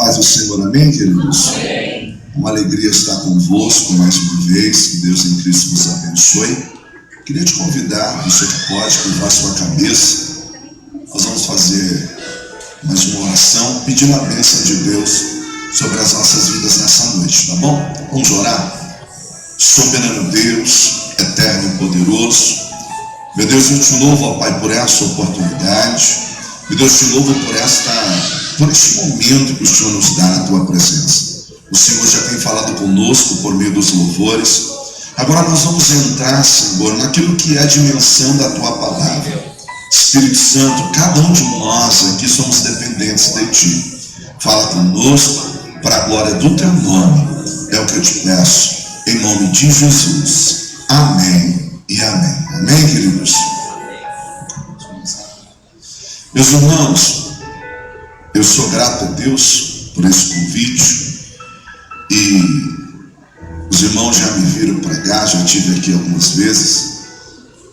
paz do Senhor, amém, queridos? Amém. Uma alegria estar convosco mais uma vez, que Deus em Cristo vos abençoe. Queria te convidar, você que pode, curvar sua cabeça. Nós vamos fazer mais uma oração, pedindo a bênção de Deus sobre as nossas vidas nessa noite, tá bom? Vamos orar? Soberano Deus, eterno e poderoso, meu Deus, eu te louvo, ó Pai, por essa oportunidade. Meu Deus, te louvo por este momento que o Senhor nos dá na tua presença. O Senhor já tem falado conosco por meio dos louvores. Agora nós vamos entrar, Senhor, naquilo que é a dimensão da tua palavra. Espírito Santo, cada um de nós aqui somos dependentes de ti. Fala conosco para a glória do teu nome. É o que eu te peço, em nome de Jesus. Amém e amém. Amém, queridos? Meus irmãos, eu sou grato a Deus por esse convite, e os irmãos já me viram pregar, já estive aqui algumas vezes,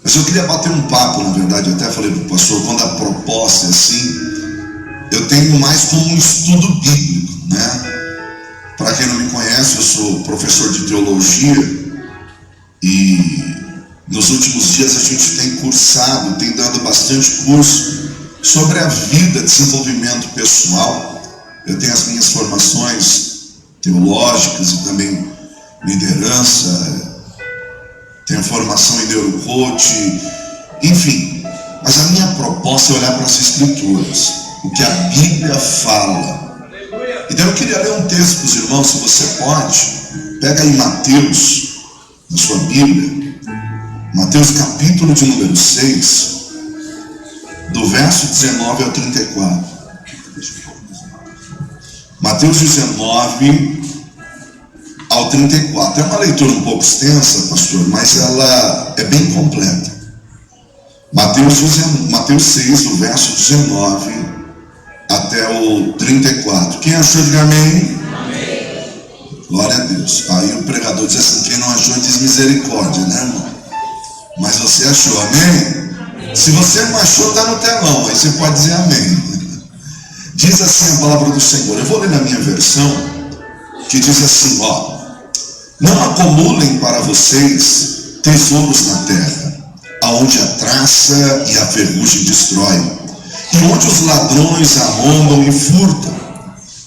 mas eu queria bater um papo, na verdade. Eu até falei para o pastor, quando a proposta é assim, eu tenho mais como um estudo bíblico, né? Para quem não me conhece, eu sou professor de teologia, e nos últimos dias a gente tem cursado, tem dado bastante curso sobre a vida, desenvolvimento pessoal. Eu tenho as minhas formações teológicas e também liderança, tenho formação em neurocoach, enfim. Mas a minha proposta é olhar para as Escrituras, o que a Bíblia fala. Então eu queria ler um texto para os irmãos, se você pode. Pega aí Mateus, na sua Bíblia, Mateus capítulo de número 6, do verso 19 ao 34. Mateus 19 ao 34. É uma leitura um pouco extensa, pastor, mas ela é bem completa. Mateus 6, do verso 19 até o 34. Quem achou, diga amém. Amém. Glória a Deus. Aí o pregador diz assim: quem não achou, diz misericórdia, né, irmão? Mas você achou, amém? Se você não achou, está no telão, aí você pode dizer amém. Diz assim a palavra do Senhor. Eu vou ler na minha versão, que diz assim, ó: não acumulem para vocês tesouros na terra, aonde a traça e a ferrugem destrói, e onde os ladrões arrombam e furtam.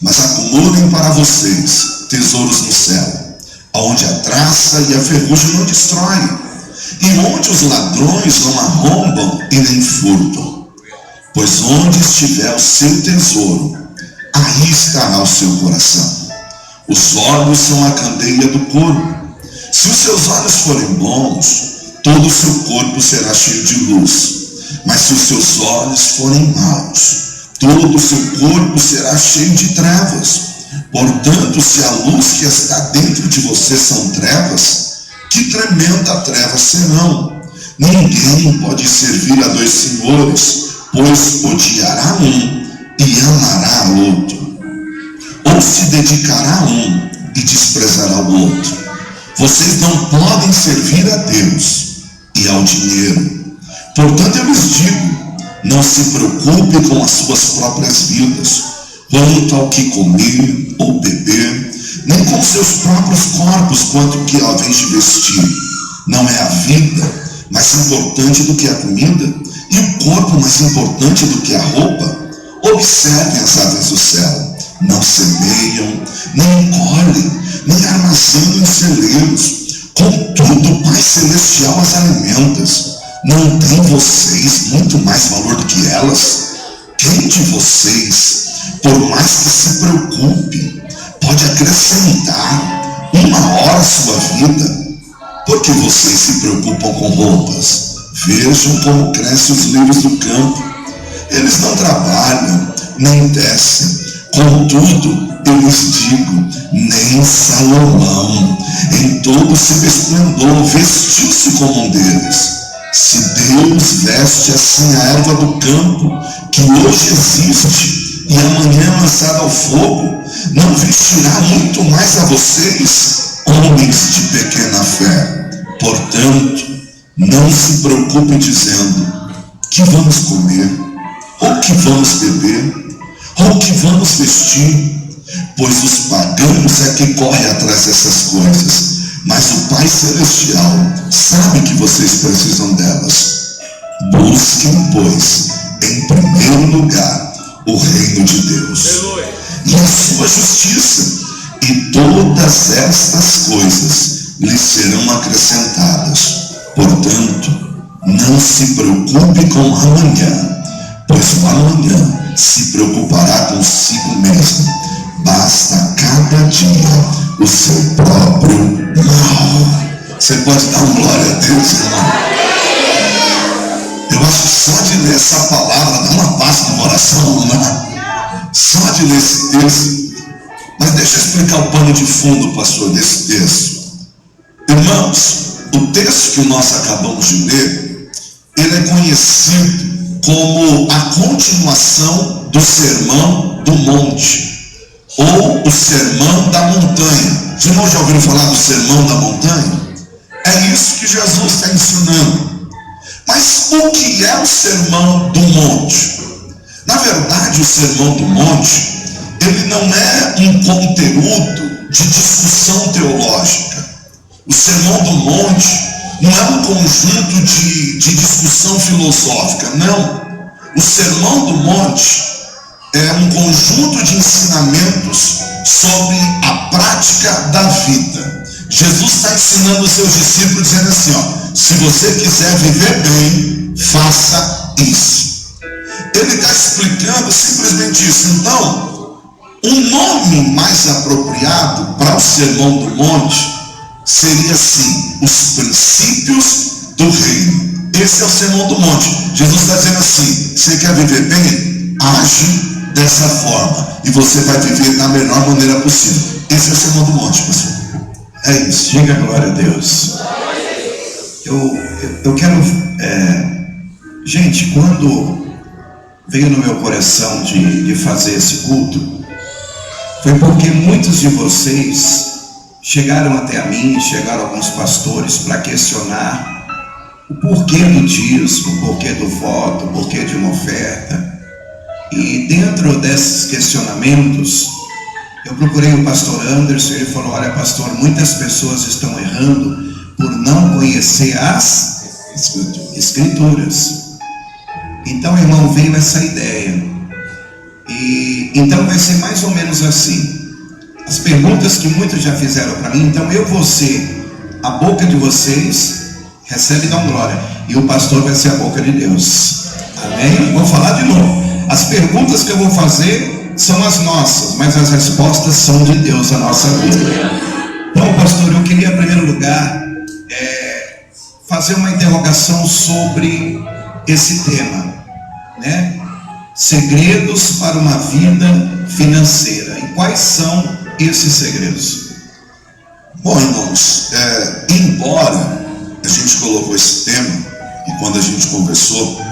Mas acumulem para vocês tesouros no céu, aonde a traça e a ferrugem não destroem, e onde os ladrões não arrombam e nem furtam. Pois onde estiver o seu tesouro, aí estará o seu coração. Os olhos são a candeia do corpo. Se os seus olhos forem bons, todo o seu corpo será cheio de luz. Mas se os seus olhos forem maus, todo o seu corpo será cheio de trevas. Portanto, se a luz que está dentro de você são trevas, que tremenda trevas serão. Ninguém pode servir a dois senhores, pois odiará um e amará o outro, ou se dedicará a um e desprezará o outro. Vocês não podem servir a Deus e ao dinheiro. Portanto, eu lhes digo, não se preocupe com as suas próprias vidas, quanto ao que comer ou beber, nem com seus próprios corpos, quanto que havem de vestir. Não é a vida mais importante do que a comida, e o corpo mais importante do que a roupa? Observem as aves do céu: não semeiam, nem colhem, nem armazenam em celeiros, contudo o Pai Celestial as alimenta. Não tem vocês muito mais valor do que elas? Quem de vocês, por mais que se preocupe, pode acrescentar uma hora à sua vida? Porque vocês se preocupam com roupas. Vejam como crescem os lírios do campo. Eles não trabalham, nem tecem. Contudo, eu lhes digo, nem Salomão, em todo o seu esplendor, vestiu-se como um deles. Se Deus veste assim a erva do campo, que hoje existe e amanhã é lançada ao fogo, não vestirá muito mais a vocês, homens de pequena fé. Portanto, não se preocupe dizendo: que vamos comer, ou que vamos beber, ou que vamos vestir, pois os pagãos é que correm atrás dessas coisas, mas o Pai Celestial sabe que vocês precisam delas. Busquem, pois, em primeiro lugar o reino de Deus e a sua justiça, e todas estas coisas lhes serão acrescentadas. Portanto, não se preocupe com o amanhã, pois o amanhã se preocupará consigo mesmo. Basta a cada dia o seu próprio mal. Você pode dar uma glória a Deus, irmão? Eu acho que só de ler essa palavra dá uma paz no coração, né? Só de ler esse texto. Mas deixa eu explicar o pano de fundo, pastor, desse texto. Irmãos, o texto que nós acabamos de ler, ele é conhecido como a continuação do Sermão do Monte, ou o Sermão da Montanha. Os irmãos já ouviram falar do Sermão da Montanha? É isso que Jesus está ensinando. Mas o que é o Sermão do Monte? Na verdade, o Sermão do Monte, ele não é um conteúdo de discussão teológica. O Sermão do Monte não é um conjunto de discussão filosófica, não. O Sermão do Monte é um conjunto de ensinamentos sobre a prática da vida. Jesus está ensinando os seus discípulos dizendo assim, se você quiser viver bem, faça isso. Ele está explicando simplesmente isso. Então, um nome mais apropriado para o Sermão do Monte seria assim, os princípios do reino. Esse é o Sermão do Monte. Jesus está dizendo assim, você quer viver bem? Age dessa forma, e você vai viver da melhor maneira possível. Esse é o Sermão do Monte, pastor. É isso. Diga glória a Deus. Eu quero... gente, quando veio no meu coração de fazer esse culto, foi porque muitos de vocês chegaram até a mim, chegaram alguns pastores para questionar o porquê do dízimo, o porquê do voto, o porquê de uma oferta. E dentro desses questionamentos, eu procurei o pastor Anderson. Ele falou, olha pastor, muitas pessoas estão errando por não conhecer as Escrituras. Então, irmão, veio essa ideia. E então vai ser mais ou menos assim. As perguntas que muitos já fizeram para mim, então eu vou ser a boca de vocês, recebe e dá glória. E o pastor vai ser a boca de Deus. Amém? Vou falar de novo. As perguntas que eu vou fazer são as nossas, mas as respostas são de Deus, a nossa vida. Então, pastor, eu queria, em primeiro lugar, fazer uma interrogação sobre esse tema, né? Segredos para uma vida financeira. E quais são esses segredos? Bom, irmãos, embora a gente colocou esse tema, e quando a gente conversou,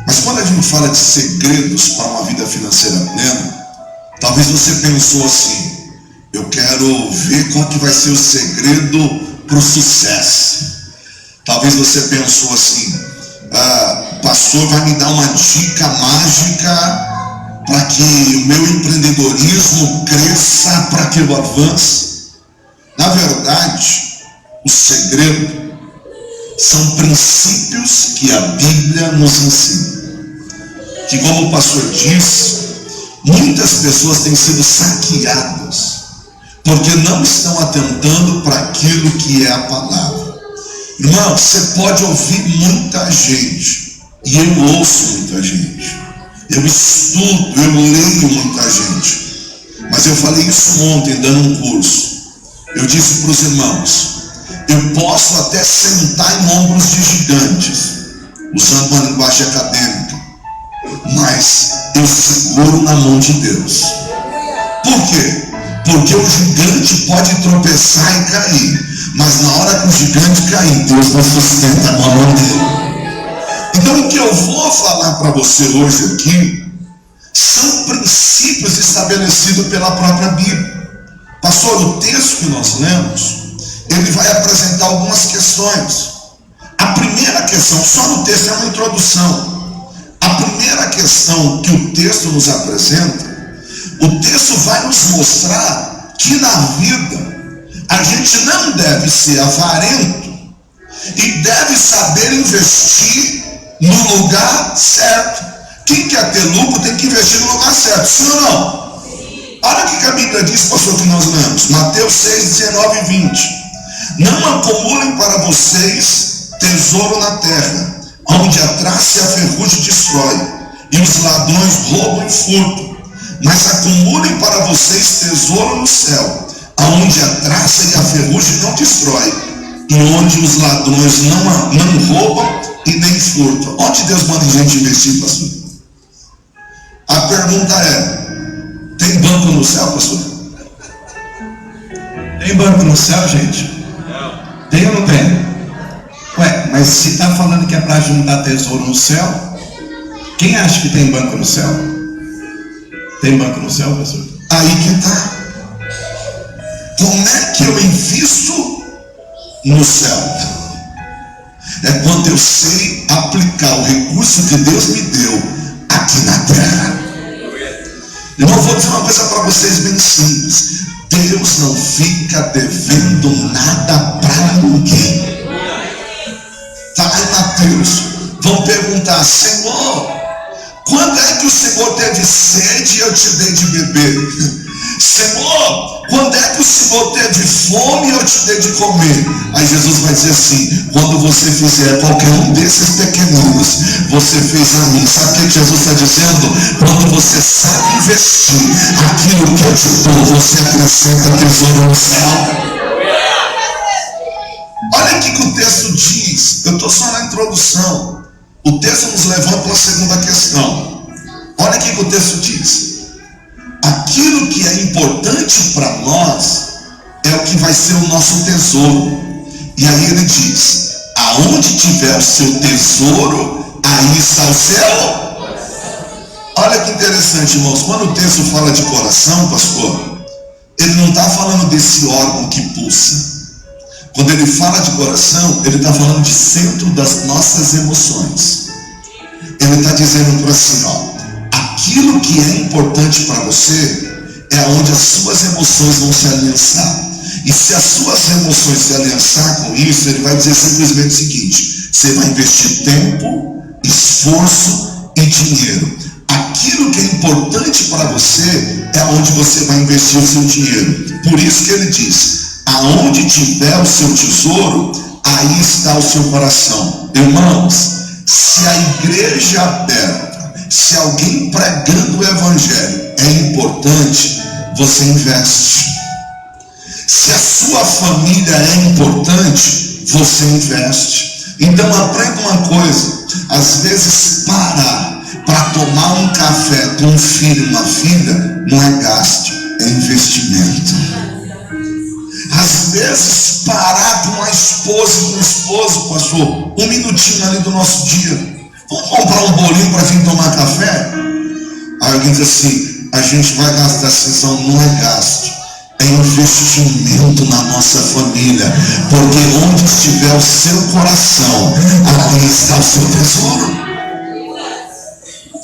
mas quando a gente fala de segredos para uma vida financeira plena, talvez você pensou assim, eu quero ver qual que vai ser o segredo para o sucesso. Talvez você pensou assim, o pastor vai me dar uma dica mágica para que o meu empreendedorismo cresça, para que eu avance. Na verdade, o segredo são princípios que a Bíblia nos ensina. Que, como o pastor disse, muitas pessoas têm sido saqueadas porque não estão atentando para aquilo que é a palavra. Irmão, você pode ouvir muita gente, e eu ouço muita gente, eu estudo, eu leio muita gente, mas eu falei isso ontem dando um curso. Eu disse para os irmãos, eu posso até sentar em ombros de gigantes, usando uma linguagem acadêmica, mas eu seguro na mão de Deus. Por quê? Porque o gigante pode tropeçar e cair, mas na hora que o gigante cair, Deus vai sustentar com a mão dele. Então o que eu vou falar para você hoje aqui são princípios estabelecidos pela própria Bíblia. Pastor, o texto que nós lemos, ele vai apresentar algumas questões. A primeira questão, só no texto é uma introdução. A primeira questão que o texto nos apresenta, O texto vai nos mostrar que na vida a gente não deve ser avarento e deve saber investir no lugar certo. Quem quer ter lucro tem que investir no lugar certo, sim ou não? Olha o que a Bíblia diz, pastor, que nós lemos. Mateus 6, 19 e 20. Não acumulem para vocês tesouro na terra, onde a traça e a ferrugem destrói, e os ladrões roubam e furtam. Mas acumulem para vocês tesouro no céu, onde a traça e a ferrugem não destrói, e onde os ladrões não roubam e nem furtam. Onde Deus manda a gente investir, pastor? A pergunta é: tem banco no céu, pastor? Tem banco no céu, gente? Tem ou não tem? Ué, mas se está falando que é para juntar tesouro no céu, quem acha que tem banco no céu? Tem banco no céu, pastor? Aí que está. Como é que eu invisto no céu? É quando eu sei aplicar o recurso que Deus me deu aqui na terra. Eu vou dizer uma coisa para vocês bem simples: Deus não fica devendo nada para ninguém. Está lá em Mateus. Vão perguntar: Senhor, quando é que o Senhor teve sede e eu te dei de beber? Senhor, quando é que o Senhor teve fome e eu te dei de comer? Aí Jesus vai dizer assim: quando você fizer qualquer um desses pequeninos, você fez a mim. Sabe o que Jesus está dizendo? Quando você sabe investir aquilo que eu te dou, você acrescenta tesouro no céu. Olha o que o texto diz. Eu estou só na introdução. O texto nos levanta para a segunda questão. Olha o que o texto diz. Aquilo que é importante para nós é o que vai ser o nosso tesouro. E aí ele diz: aonde tiver o seu tesouro, aí está o seu. Olha que interessante, irmãos. Quando o texto fala de coração, pastor, ele não está falando desse órgão que pulsa. Quando ele fala de coração, ele está falando de centro das nossas emoções. Ele está dizendo para assim, ó: aquilo que é importante para você é onde as suas emoções vão se aliançar. E se as suas emoções se aliançar com isso, ele vai dizer simplesmente o seguinte: você vai investir tempo, esforço e dinheiro. Aquilo que é importante para você é onde você vai investir o seu dinheiro. Por isso que ele diz: aonde tiver o seu tesouro, aí está o seu coração. Irmãos, se a igreja aberta, se alguém pregando o evangelho é importante, você investe. Se a sua família é importante, você investe. Então aprenda uma coisa: às vezes parar para tomar um café com um filho, uma filha, não é gasto, é investimento. Às vezes parar com uma esposa e com um esposo, pastor, um minutinho ali do nosso dia, vamos comprar um bolinho para vir tomar café? Aí alguém diz assim: a gente vai gastar assim. Não é gasto, é investimento na nossa família, porque onde estiver o seu coração, ali está o seu tesouro.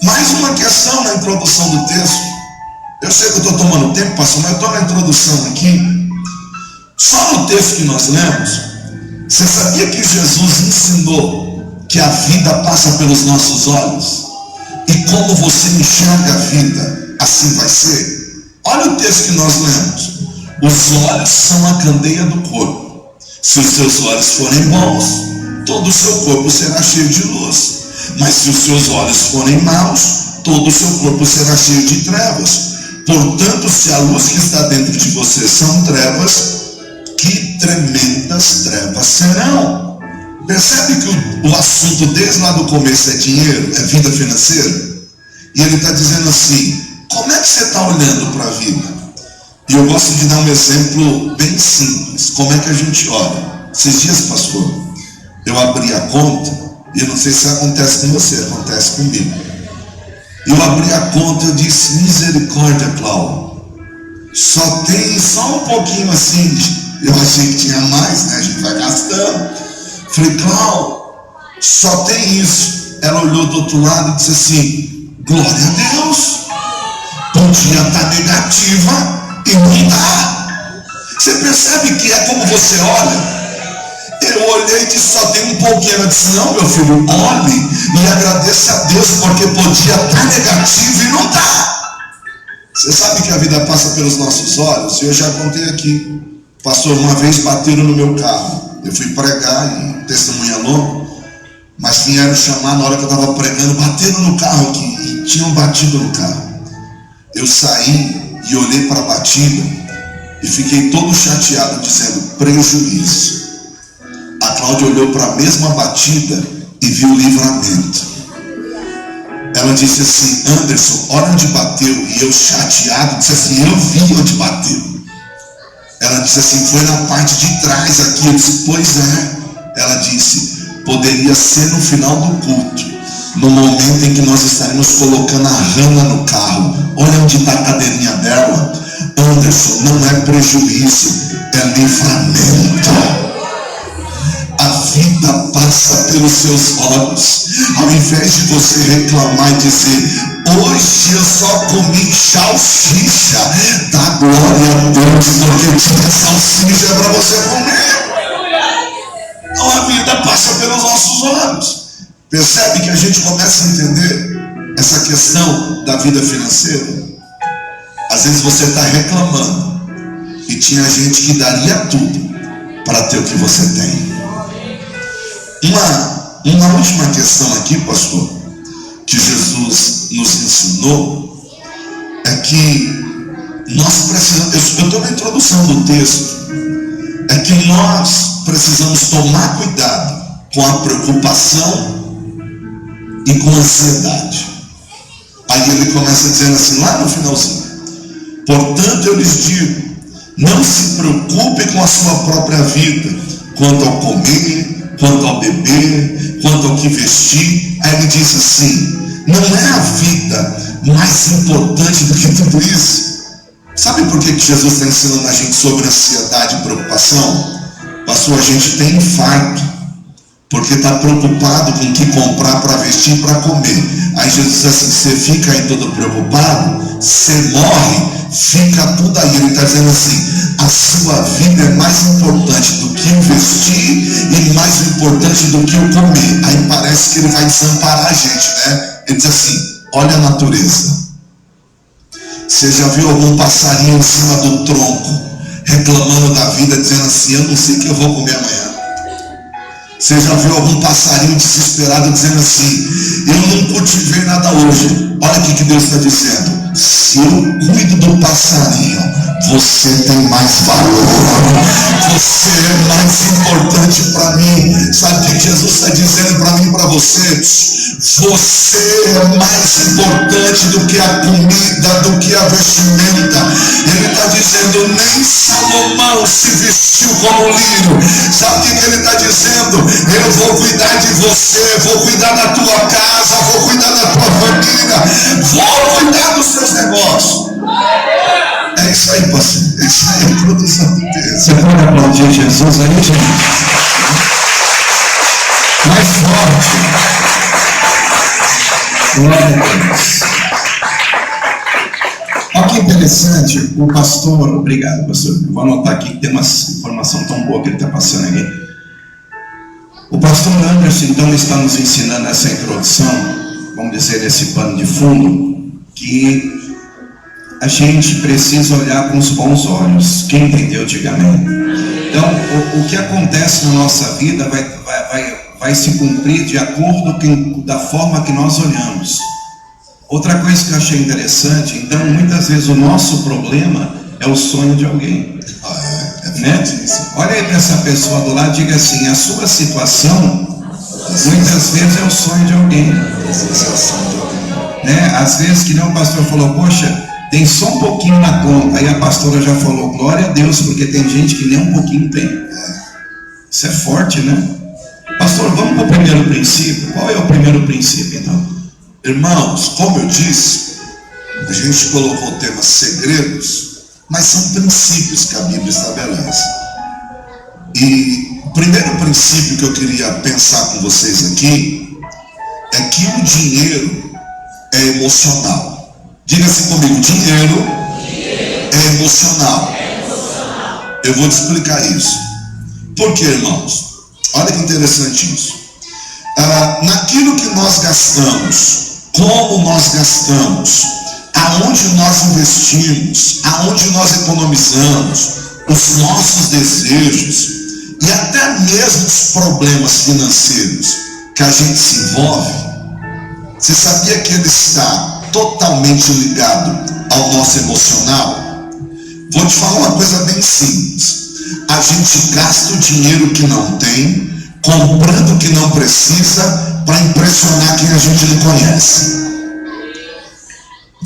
Mais uma questão na introdução do texto. Eu sei que eu estou tomando tempo, pastor, mas eu estou na introdução aqui. Só no texto que nós lemos, você sabia que Jesus ensinou que a vida passa pelos nossos olhos? E como você enxerga a vida, assim vai ser. Olha o texto que nós lemos: os olhos são a candeia do corpo. Se os seus olhos forem bons, todo o seu corpo será cheio de luz. Mas se os seus olhos forem maus, todo o seu corpo será cheio de trevas. Portanto, se a luz que está dentro de você são trevas, que tremendas trevas serão. Percebe que o assunto desde lá do começo é dinheiro, é vida financeira? E ele está dizendo assim: como é que você está olhando para a vida? E eu gosto de dar um exemplo bem simples. Como é que a gente olha? Esses dias, pastor, eu abri a conta, e eu não sei se acontece com você, acontece comigo. Eu abri a conta e eu disse: misericórdia, Cláudio, só um pouquinho assim. Eu achei que tinha mais, né? A gente vai gastando. Falei: Cláudio, só tem isso. Ela olhou do outro lado e disse assim: glória a Deus. Por podia estar negativa e não está. Você percebe que é como você olha? Eu olhei e disse, só tem um pouquinho. Ela disse, não, meu filho, olhe e agradeça a Deus, porque podia estar negativo e não está. Você sabe que a vida passa pelos nossos olhos? Eu já contei aqui. Pastor, uma vez bateram no meu carro. Eu fui pregar e testemunha longa, mas vieram chamar na hora que eu estava pregando, bateram no carro aqui, e tinham batido no carro. Eu saí e olhei para a batida e fiquei todo chateado, dizendo, prejuízo. A Cláudia olhou para a mesma batida e viu o livramento. Ela disse assim, Anderson, olha onde bateu. E eu chateado, disse assim, eu vi onde bateu. Ela disse assim, foi na parte de trás aqui. Eu disse, pois é. Ela disse, poderia ser no final do culto, no momento em que nós estaremos colocando a Rana no carro. Olha onde está a cadeirinha dela. Anderson, não é prejuízo, é livramento. A vida passa pelos seus olhos. Ao invés de você reclamar e dizer, hoje eu só comi salsicha, dá glória a Deus, porque tinha salsicha para você comer. Então a vida passa pelos nossos olhos. Percebe que a gente começa a entender essa questão da vida financeira? Às vezes você está reclamando e tinha gente que daria tudo para ter o que você tem. Uma última questão aqui, pastor, que Jesus nos ensinou, é que nós precisamos, eu estou na introdução do texto, é que nós precisamos tomar cuidado com a preocupação e com a ansiedade. Aí ele começa dizendo assim, lá no finalzinho, portanto eu lhes digo, não se preocupe com a sua própria vida, quanto ao comer, quanto ao beber, quanto ao que vestir. Aí ele diz assim, não é a vida mais importante do que tudo isso? Sabe por que Jesus está ensinando a gente sobre ansiedade e preocupação? Pastor, a gente tem infarto, porque está preocupado com o que comprar para vestir e para comer. Aí Jesus diz assim, você fica aí todo preocupado, você morre, fica tudo aí. Ele está dizendo assim, a sua vida é mais importante do que o vestir e mais importante do que o comer. Aí parece que ele vai desamparar a gente, né? Ele diz assim, olha a natureza. Você já viu algum passarinho em cima do tronco, reclamando da vida, dizendo assim, eu não sei o que eu vou comer amanhã? Você já viu algum passarinho desesperado dizendo assim, eu não cultivei nada hoje? Olha o que Deus está dizendo. Se eu cuido do passarinho, você tem mais valor. Você é mais importante para mim. Sabe o que Jesus está dizendo para mim e para você? Você é mais importante do que a comida, do que a vestimenta. Ele está dizendo, nem Salomão se vestiu como lírio. Sabe o que ele está dizendo? Eu vou cuidar de você, vou cuidar da tua casa, vou cuidar da tua família, vou cuidar dos seus negócios. É isso aí, pastor. É isso aí, a introdução do texto. Você pode aplaudir Jesus aí, gente? Mais forte. Glória a Deus. Olha que interessante, o pastor, obrigado, pastor. Eu vou anotar aqui que tem uma informação tão boa que ele está passando aqui. O pastor Anderson, então, está nos ensinando essa introdução, vamos dizer, esse pano de fundo, que a gente precisa olhar com os bons olhos. Quem entendeu, diga amém. Então, o que acontece na nossa vida vai se cumprir de acordo com da forma que nós olhamos. Outra coisa que eu achei interessante, então, muitas vezes o nosso problema é o sonho de alguém. Né? Olha aí para essa pessoa do lado e diga assim, a sua situação muitas vezes é o sonho de alguém, né? Às vezes, que nem o pastor falou, poxa, tem só um pouquinho na conta. Aí a pastora já falou, glória a Deus, porque tem gente que nem um pouquinho tem. Isso é forte, né? Pastor, vamos para o primeiro princípio. Qual é o primeiro princípio, então? Irmãos, como eu disse, a gente colocou o tema segredos, mas são princípios que a Bíblia estabelece. E o primeiro princípio que eu queria pensar com vocês aqui é que o dinheiro é emocional. Diga assim comigo: dinheiro é emocional. Eu vou te explicar isso. Por quê, irmãos? Olha que interessante isso. Naquilo que nós gastamos, como nós gastamos, aonde nós investimos, aonde nós economizamos, os nossos desejos e até mesmo os problemas financeiros que a gente se envolve, você sabia que ele está totalmente ligado ao nosso emocional? Vou te falar uma coisa bem simples. A gente gasta o dinheiro que não tem, comprando o que não precisa, para impressionar quem a gente não conhece.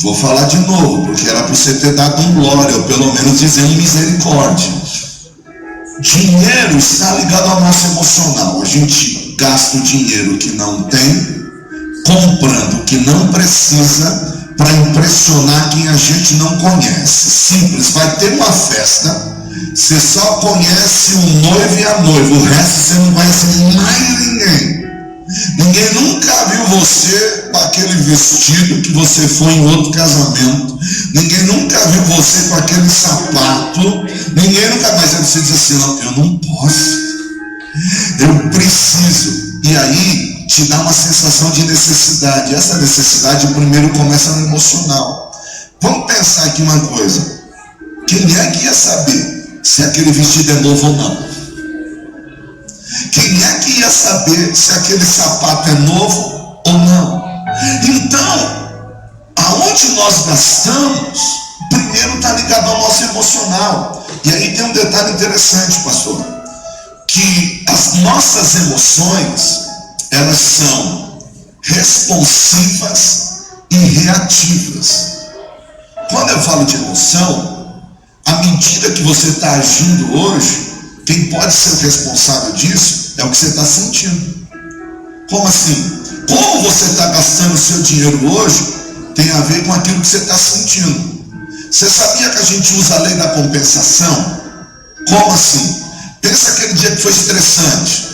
Vou falar de novo, porque era para você ter dado um glória, ou pelo menos dizendo misericórdia. Dinheiro está ligado ao nosso emocional. A gente gasta o dinheiro que não tem, comprando o que não precisa, para impressionar quem a gente não conhece. Simples, vai ter uma festa, você só conhece o noivo e a noiva, o resto você não conhece mais ninguém. Ninguém nunca viu você com aquele vestido que você foi em outro casamento. Ninguém nunca viu você com aquele sapato. Ninguém nunca mais. Você diz assim: não, eu não posso, eu preciso. E aí te dá uma sensação de necessidade. Essa necessidade primeiro começa no emocional. Vamos pensar aqui uma coisa: quem é que ia saber se aquele vestido é novo ou não? Quem é que ia saber se aquele sapato é novo ou não? Então, aonde nós gastamos, primeiro está ligado ao nosso emocional. E aí tem um detalhe interessante, pastor, que as nossas emoções, elas são responsivas e reativas. Quando eu falo de emoção, à medida que você está agindo hoje, quem pode ser o responsável disso é o que você está sentindo. Como assim? Como você está gastando o seu dinheiro hoje tem a ver com aquilo que você está sentindo. Você sabia que a gente usa a lei da compensação? Como assim? Pensa aquele dia que foi estressante.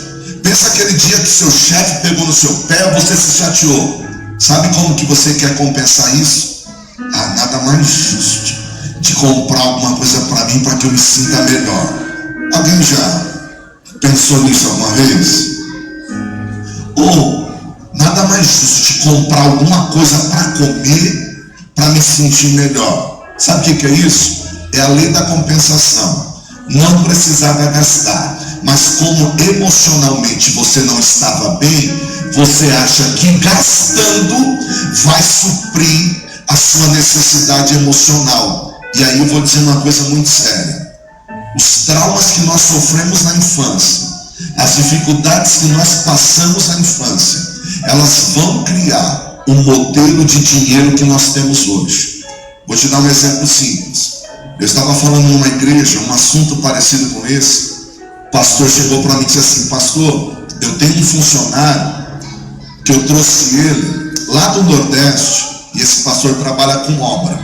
Pensa aquele dia que seu chefe pegou no seu pé ou você se chateou. Sabe como que você quer compensar isso? Nada mais justo de comprar alguma coisa para mim para que eu me sinta melhor. Alguém já pensou nisso alguma vez? Ou nada mais justo de comprar alguma coisa para comer, para me sentir melhor. Sabe o que é isso? É a lei da compensação. Não precisava gastar, mas como emocionalmente você não estava bem, você acha que gastando vai suprir a sua necessidade emocional. E aí eu vou dizer uma coisa muito séria. Os traumas que nós sofremos na infância, as dificuldades que nós passamos na infância, elas vão criar um modelo de dinheiro que nós temos hoje. Vou te dar um exemplo simples. Eu estava falando numa igreja, um assunto parecido com esse. O pastor chegou para mim e disse assim: pastor, eu tenho um funcionário que eu trouxe ele lá do Nordeste, e esse pastor trabalha com obra,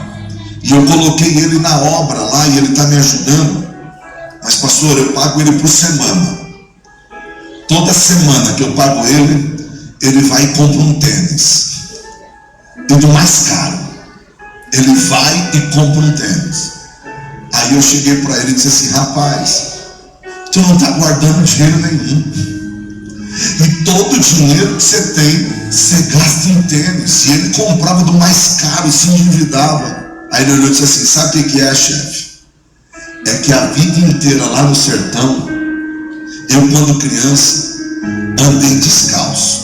e eu coloquei ele na obra lá e ele está me ajudando. Mas pastor, eu pago ele por semana. Toda semana que eu pago ele, ele vai e compra um tênis. E do mais caro, ele vai e compra um tênis. Aí eu cheguei para ele e disse assim: rapaz, tu não está guardando dinheiro nenhum. E todo o dinheiro que você tem, você gasta em tênis. E ele comprava do mais caro, se endividava. Aí ele olhou e disse assim: sabe o que é, chefe? É que a vida inteira lá no sertão, eu quando criança, andei descalço.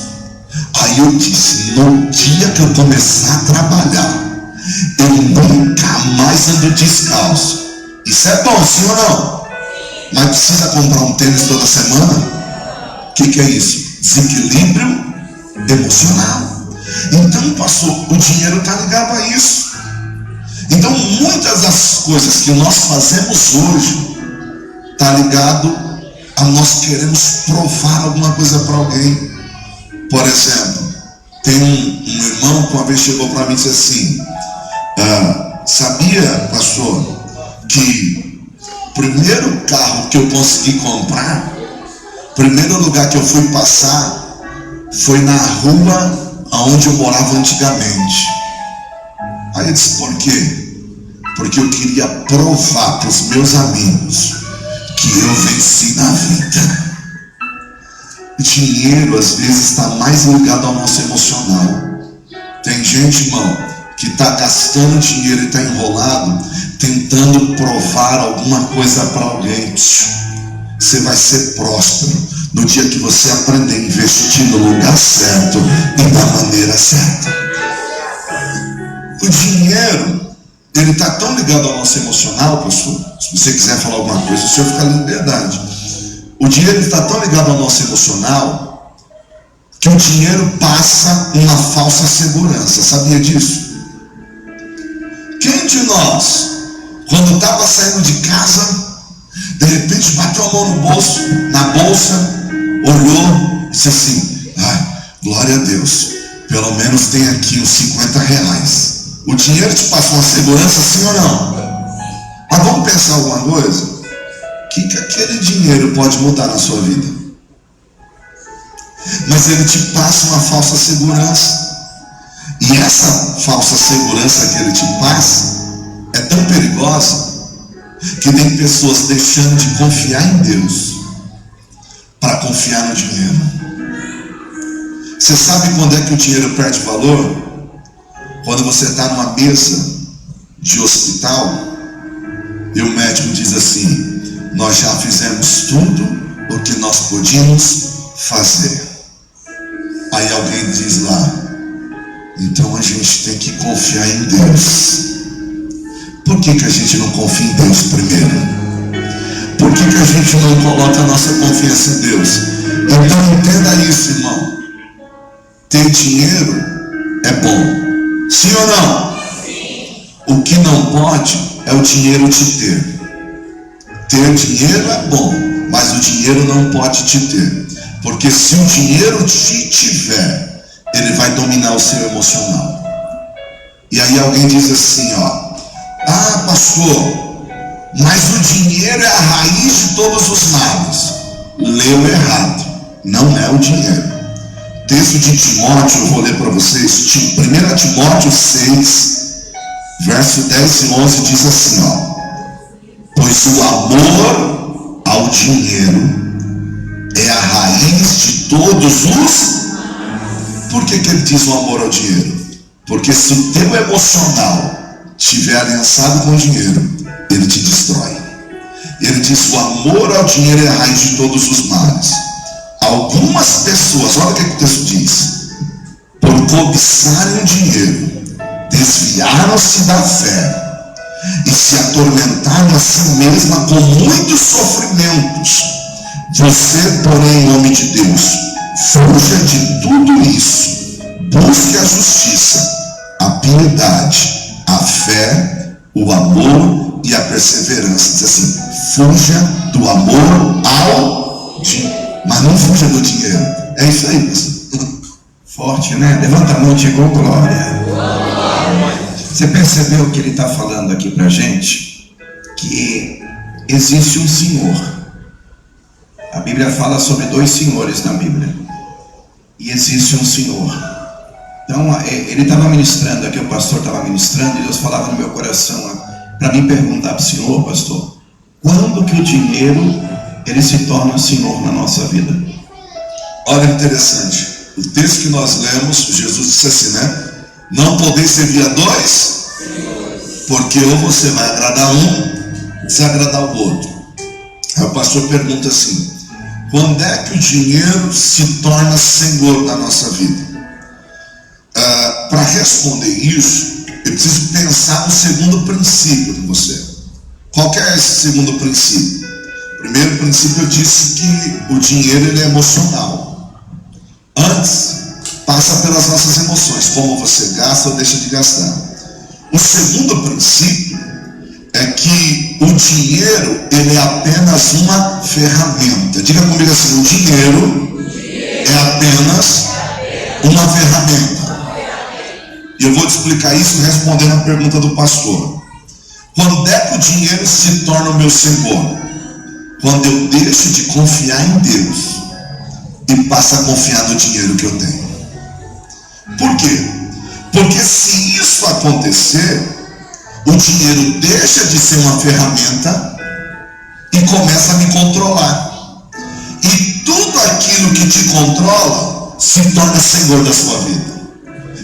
Aí eu disse: no dia que eu começar a trabalhar, eu nunca mais ando descalço. Isso é bom, sim ou não? Mas precisa comprar um tênis toda semana? O que é isso? Desequilíbrio emocional. Então, pastor, o dinheiro está ligado a isso. Então, muitas das coisas que nós fazemos hoje está ligado a nós queremos provar alguma coisa para alguém. Por exemplo, tem um irmão que uma vez chegou para mim e disse assim: sabia, pastor, que o primeiro carro que eu consegui comprar, o primeiro lugar que eu fui passar, foi na rua onde eu morava antigamente. Aí Aí eu disse, por quê? Porque eu queria provar para os meus amigos que eu venci na vida. Dinheiro às vezes está mais ligado ao nosso emocional. Tem gente, irmão, que está gastando dinheiro e está enrolado, tentando provar alguma coisa para alguém. Você vai ser próspero no dia que você aprender a investir no lugar certo e da maneira certa. O dinheiro, ele está tão ligado ao nosso emocional, pastor. Se você quiser falar alguma coisa, o senhor fica em liberdade. O dinheiro está tão ligado ao nosso emocional que o dinheiro passa uma falsa segurança. Sabia disso? Quem de nós, quando estava saindo de casa, de repente bateu a mão no bolso, na bolsa, olhou e disse assim: ai, glória a Deus, pelo menos tem aqui uns 50 reais. O dinheiro te passa uma segurança, sim ou não? Mas vamos pensar alguma coisa? O que aquele dinheiro pode mudar na sua vida? Mas ele te passa uma falsa segurança. E essa falsa segurança que ele te passa é tão perigosa que tem pessoas deixando de confiar em Deus para confiar no dinheiro. Você sabe quando é que o dinheiro perde valor? Quando você está numa mesa de hospital e o médico diz assim: nós já fizemos tudo o que nós podíamos fazer. Aí alguém diz lá: então a gente tem que confiar em Deus. Por que a gente não confia em Deus primeiro? Por que a gente não coloca a nossa confiança em Deus? Então entenda isso, irmão. Ter dinheiro é bom. Sim ou não? Sim. O que não pode é o dinheiro te ter. Ter dinheiro é bom, mas o dinheiro não pode te ter. Porque se o dinheiro te tiver, ele vai dominar o seu emocional. E aí alguém diz assim, ó: ah, pastor, mas o dinheiro é a raiz de todos os males. Leu errado. Não é o dinheiro. Texto de Timóteo, eu vou ler para vocês. 1 Timóteo 6, verso 10 e 11 diz assim, ó: pois o amor ao dinheiro é a raiz de todos os... Por que ele diz o amor ao dinheiro? Porque se o teu emocional estiver aliançado com o dinheiro, ele te destrói. Ele diz: o amor ao dinheiro é a raiz de todos os males. Algumas pessoas, olha o que o texto diz: por cobiçarem o dinheiro, desviaram-se da fé e se atormentaram a si mesma com muitos sofrimentos. Você, porém, em nome de Deus, fuja de tudo isso. Busque a justiça, a piedade, a fé, o amor e a perseverança. Diz assim: fuja do amor ao dinheiro. Mas não fuja do dinheiro. É isso aí, pessoal. Forte, né? Levanta a mão e diga glória. Você percebeu que ele está falando aqui pra gente? Que existe um Senhor. A Bíblia fala sobre dois senhores na Bíblia. E existe um Senhor. Então, ele estava ministrando aqui, o pastor estava ministrando, e Deus falava no meu coração para mim perguntar para o Senhor: pastor, quando que o dinheiro ele se torna Senhor na nossa vida? Olha que interessante. O texto que nós lemos, Jesus disse assim, né? Não podeis servir a dois, porque ou você vai agradar um, se agradar o outro. Aí o pastor pergunta assim: quando é que o dinheiro se torna Senhor da nossa vida? Para responder isso, eu preciso pensar no segundo princípio com você. Qual que é esse segundo princípio? Primeiro princípio, eu disse que o dinheiro ele é emocional. Antes, passa pelas nossas emoções, como você gasta ou deixa de gastar. O segundo princípio é que o dinheiro ele é apenas uma ferramenta. Diga comigo assim: o dinheiro é apenas uma ferramenta. E eu vou te explicar isso respondendo a pergunta do pastor. Quando é que o dinheiro se torna o meu Senhor? Quando eu deixo de confiar em Deus e passo a confiar no dinheiro que eu tenho. Por quê? Porque se isso acontecer, o dinheiro deixa de ser uma ferramenta e começa a me controlar. E tudo aquilo que te controla se torna senhor da sua vida.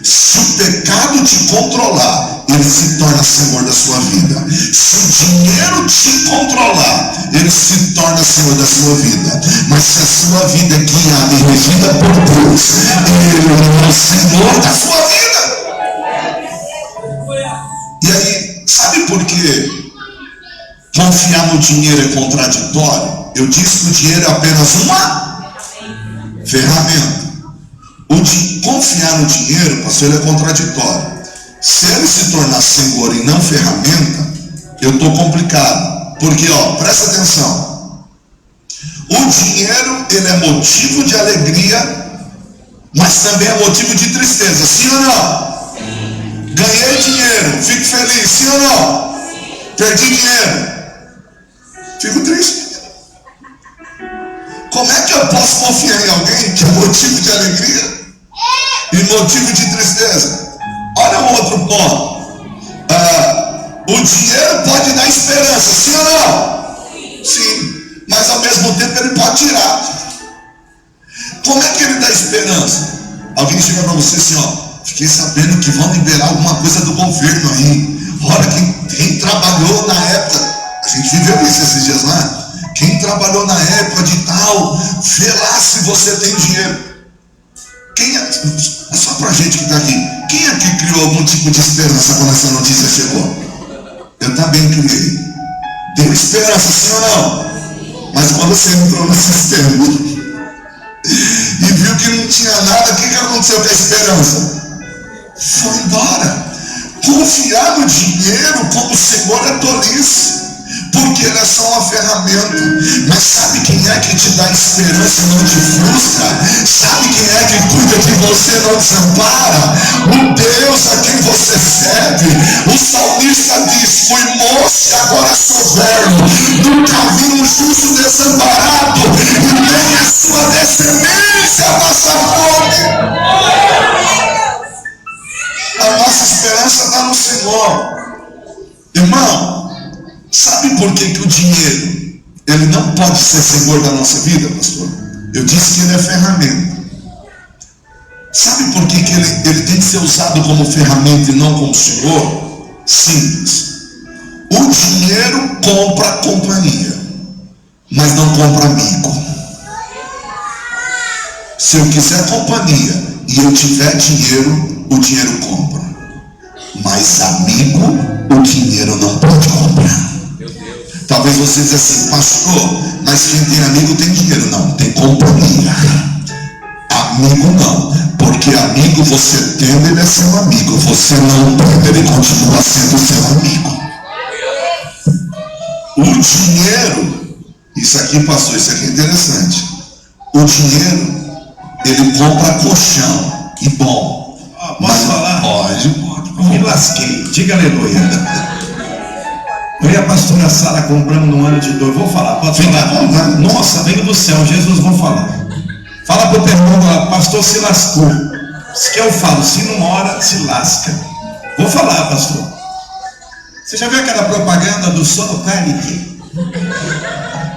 Se o pecado te controlar, ele se torna senhor da sua vida. Se o dinheiro te controlar, ele se torna senhor da sua vida. Mas se a sua vida é guiada e regida por Deus, ele é o senhor da sua vida. E aí, sabe por que confiar no dinheiro é contraditório? Eu disse que o dinheiro é apenas uma ferramenta. Confiar no dinheiro, pastor, é contraditório. Se ele se tornar senhor e não ferramenta, eu estou complicado. Porque, presta atenção. O dinheiro, ele é motivo de alegria, mas também é motivo de tristeza. Sim ou não? Ganhei dinheiro, fico feliz. Sim ou não? Perdi dinheiro, fico triste. Como é que eu posso confiar em alguém que é motivo de alegria e motivo de tristeza? Olha um outro ponto. O dinheiro pode dar esperança, sim ou não? Sim. Mas ao mesmo tempo ele pode tirar. Como é que ele dá esperança? Alguém chega para você assim, fiquei sabendo que vão liberar alguma coisa do governo aí. Olha, quem trabalhou na época, a gente viveu isso esses dias lá. Quem trabalhou na época de tal, vê lá se você tem dinheiro. É só pra gente que está aqui. Quem é que criou algum tipo de esperança quando essa notícia chegou? Eu também criei. Deu esperança, sim ou não? Mas quando você entrou no sistema e viu que não tinha nada, o que aconteceu com a esperança? Foi embora. Confiar no dinheiro como senhor é tolice, porque ele é só uma ferramenta. Mas sabe quem é que te dá esperança e não te frustra? Sabe quem é que cuida de você e não desampara? O Deus a quem você serve. O salmista diz: fui moço e agora sou velho, nunca vi um justo desamparado, e nem a sua descendência passa fome. A nossa esperança está no Senhor. Irmão, sabe por que o dinheiro, ele não pode ser senhor da nossa vida, pastor? Eu disse que ele é ferramenta. Sabe por que ele tem que ser usado como ferramenta e não como senhor? Simples. O dinheiro compra companhia, mas não compra amigo. Se eu quiser companhia e eu tiver dinheiro, o dinheiro compra. Mas amigo, o dinheiro não pode comprar. Talvez você diga assim: pastor, mas quem tem amigo tem dinheiro. Não, tem companhia. Amigo não, porque amigo você tendo, ele é seu amigo. Você não tendo, ele continua sendo seu amigo. O dinheiro, isso aqui, pastor, isso aqui é interessante. O dinheiro, ele compra colchão, e bom. Posso falar? Pode. Me lasquei, diga aleluia. Eu e a pastora Sara compramos no ano de 2. Vou falar, pode falar? Nossa, venho do céu, Jesus, vou falar. Fala pro teu irmão, pastor se lascou. Isso que eu falo, se não ora, se lasca. Vou falar, pastor. Você já viu aquela propaganda do Sonopanic?